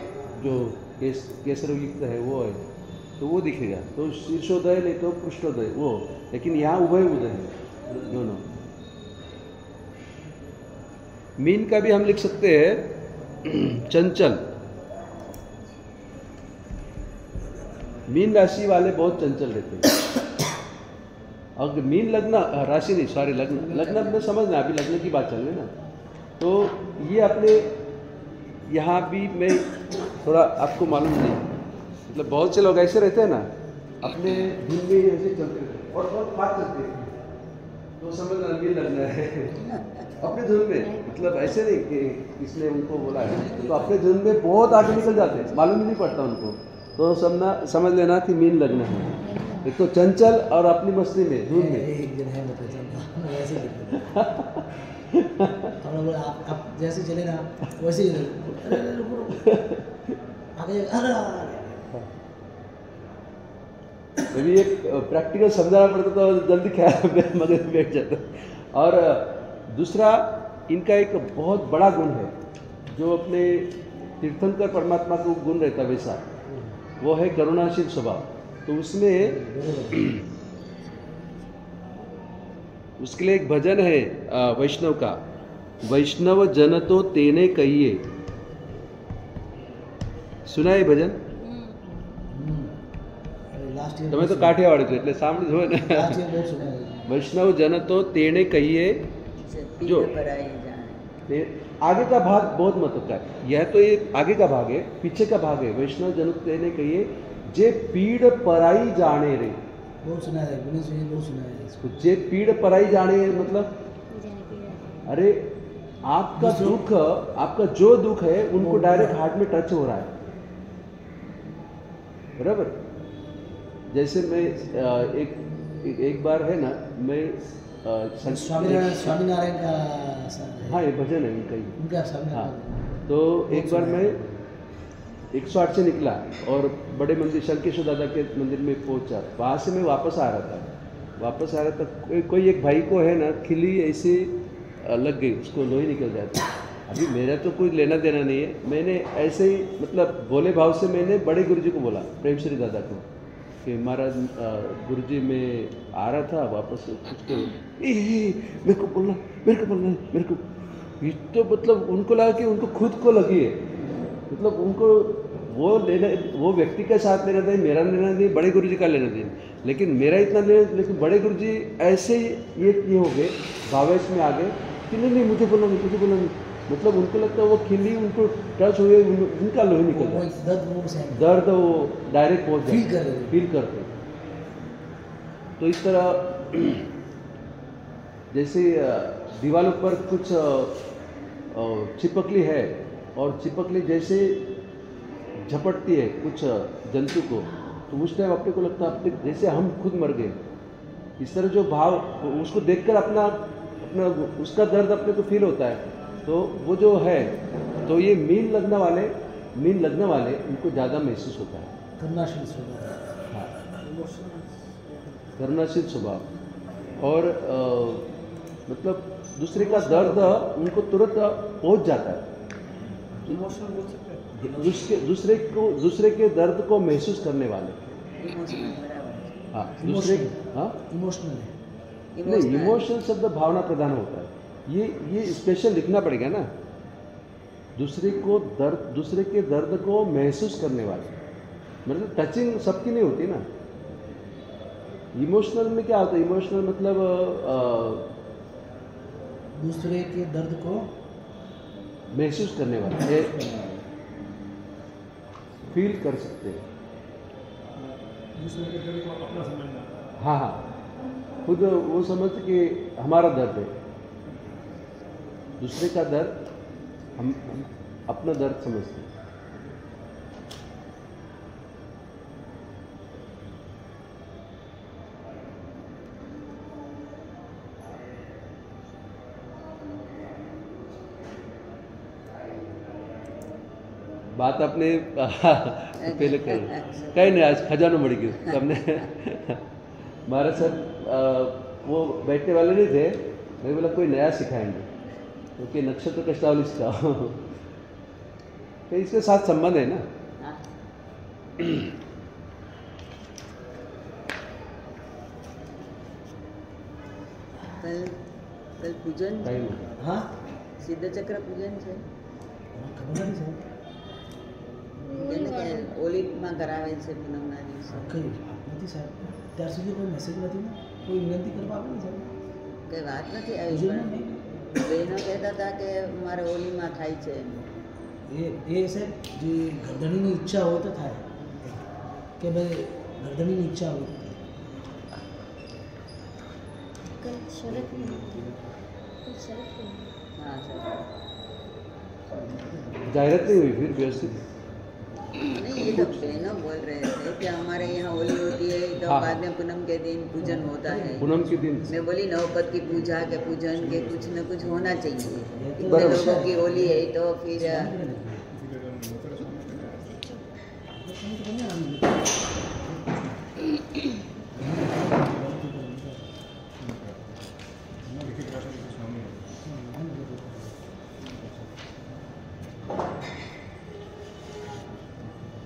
जो केसर युक्त है वो है, तो वो दिखेगा। तो शीर्षोदय नहीं तो पृष्ठोदय वो, लेकिन यहाँ उभय उदय है दोनों। मीन का भी हम लिख सकते हैं चंचल। मीन राशि वाले बहुत चंचल रहते हैं। और मीन लग्न राशि नहीं, सॉरी लग्न अपने समझना, अभी लग्न की बात चल रही है ना। तो ये अपने यहाँ भी मैं थोड़ा आपको मालूम नहीं, मतलब बहुत से लोग ऐसे रहते हैं ना, अपने दिल में ऐसे चलते रहते हैं और बहुत फास्ट चलते हैं, तो समझना मीन लगना है अपने धुन में। मतलब ऐसे नहीं कि इसने उनको बोला है, तो अपने धुन में बहुत आगे निकल जाते हैं, मालूम ही नहीं पड़ता उनको। तो समझ लेना कि मीन लगना है। एक तो चंचल और अपनी मस्ती में धुन में।
एक दिन है आप जैसे चले ना वैसे ही आगे।
अभी एक प्रैक्टिकल समझाना पड़ता तो जल्दी ख्याल में मगज बैठ जाता। और दूसरा, इनका एक बहुत बड़ा गुण है जो अपने तीर्थंकर परमात्मा को गुण रहता है वैसा, वो है करुणाशील स्वभाव। तो उसमें उसके लिए एक भजन है वैष्णव का, वैष्णव जन तो तेने कहिए, सुना है भजन?
लास्ट ईयर
તમે તો કાઠિયાવાડી છો એટલે સાંભળ્યું હોય ને.
लास्ट ईयर बहुत सुना है।
वैष्णव जन तो तेने कहिए जो
पीठ पर आई जाने
ये आगे का भाग बहुत महत्व का है। यह तो ये आगे का भाग है, पीछे का भाग है। वैष्णव जन तेने कहिए जे पीड़ पराई जाने रे।
बहुत सुना है, गणेश जी ने बहुत सुना है इसको।
जे पीड़ पराई जाने मतलब अरे आपका दुख, आपका जो दुख है उनको डायरेक्ट हार्ट में टच हो रहा है, बराबर। जैसे मैं एक बार है ना, मैं
स्वामीनारायण का
हाँ ये भजन है उनका ही।
उनका
हाँ,
स्वामीनारायण
तो एक बार मैं 108 से निकला और बड़े मंदिर शंकेश्वर दादा के मंदिर में पहुंचा। वहाँ से मैं वापस आ रहा था, कोई एक भाई को है ना खिली ऐसे लग गई, उसको लोही निकल जाती। अभी मेरा तो कोई लेना देना नहीं है, मैंने ऐसे ही मतलब भोले भाव से मैंने बड़े गुरुजी को बोला, प्रेम श्री दादा को, कि महाराज गुरुजी मैं आ रहा था वापस कुछ तो मेरे को बोलना ये तो मतलब उनको लगा कि उनको खुद को लगी है, मतलब उनको वो व्यक्ति का साथ लेना था, मेरा लेना नहीं, बड़े गुरुजी का लेना नहीं, लेकिन मेरा इतना लेना। लेकिन बड़े गुरुजी ऐसे ये हो गए, भावेश में आ गए कि नहीं मुझे बोलना नहीं, मतलब उनको लगता है वो खिली उनको टच हुए, उनका लोही निकल जाए, दर्द वो डायरेक्ट पहुंच जाए, फील करते। तो इस तरह जैसे दीवारों पर कुछ चिपकली है और चिपकली जैसे झपटती है कुछ जंतु को, तो उस टाइम अपने को लगता है जैसे हम खुद मर गए। इस तरह जो भाव उसको देखकर अपना उसका दर्द अपने को फील होता है। तो वो जो है, तो ये मीन लगने वाले उनको ज़्यादा महसूस होता है,
करुणाशील स्वभाव।
हाँ, करुणाशील स्वभाव। और मतलब दूसरे का दर्द उनको तुरंत पहुंच जाता है।
इमोशनल बोल सकते हैं,
दूसरे के दर्द को महसूस करने वाले।
इमोशनल बराबर
हाँ, दूसरे हाँ
इमोशनल है।
नहीं, इमोशनल शब्द भावना प्रधान होता है। ये स्पेशल लिखना पड़ेगा ना, दूसरे के दर्द को महसूस करने वाले, मतलब टचिंग सबकी नहीं होती ना। इमोशनल में क्या होता है? इमोशनल मतलब
दूसरे के दर्द को
महसूस करने वाले, फील कर सकते हैं।
दूसरे के दिल को अपना समझना।
हाँ, खुद वो समझते कि हमारा दर्द है, दूसरे का दर्द हम अपना दर्द समझते हैं। बात अपने पहले कर कहीं नहीं, आज खजाना मड़ी गई तुमने। हमारे साथ वो बैठने वाले नहीं थे, मैं बोला कोई नया सिखाएंगे, क्योंकि नक्षत्र कष्टावली सिखाओ, तो इसके साथ संबंध है ना।
कल पूजन
कहीं नहीं।
हाँ
सिद्ध चक्र पूजन છે
ખબર નથી સાહેબ,
એને કે ઓલિટમાં કરાવે છે પૂનમના દિવસે
કઈ નથી સાહેબ, ત્યાર સુધી કોઈ મેસેજ નથી ને, કોઈ વિનંતી કરવા આવે ને સાહેબ,
કઈ વાત નથી આવી,
પૂજનમાં
પણ
નહીં।
બહેનો કહેતા હતા કે મારે હોલીમાં થાય છે એમ.
એ સાહેબ જે ગરદણીની ઈચ્છા હોય તો થાય, કે ભાઈ ગરદણીની ઈચ્છા હોય તો થાય।
कल शरत नहीं होती, कल शरत नहीं होती।
હા સર,
जाहिरात नहीं हुई फिर व्यवस्थित।
नहीं ये तो बहनों बोल रहे थे कि हमारे यहाँ होली होती है तो
हाँ।
बाद में पूनम के दिन पूजन होता है।
पूनम के दिन
मैं बोली नवपत की पूजा के पूजन के कुछ न कुछ होना चाहिए, इतने
बराबर।
लोगों की होली है तो फिर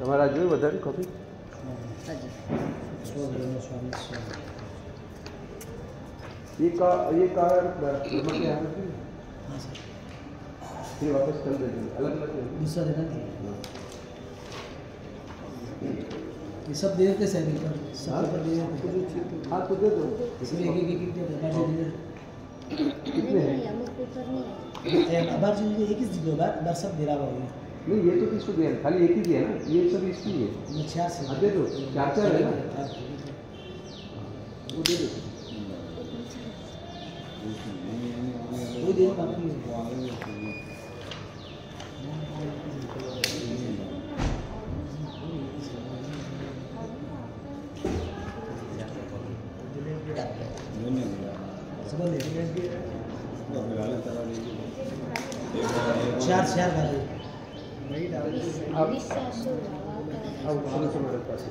તમારા જોયું વધારે કોપી
હાજી
स्वामी स्वामी
ये का
हाँ सर,
फिर वापस चल देंगे अलग अलग
दूसरा देना ये सब दे देते सही पर सब पर दे देते।
हाँ तो दे दो।
इसमें एक दे दो बाजी दे
कितने हैं?
हमें पेपर नहीं है।
दे बाजी दे एक ही दो बार सब दे रहा होगा
नहीं ये तो किसको दिया? खाली एक ही दिया ना, ये सब इसकी है।
मैं 4 से
हाँ, दे दो, 4 है ना? वो दे दो।
वो दे बाकी सब ले लेंगे 4 वाले
विश्वास
अब सुनो मेरे पास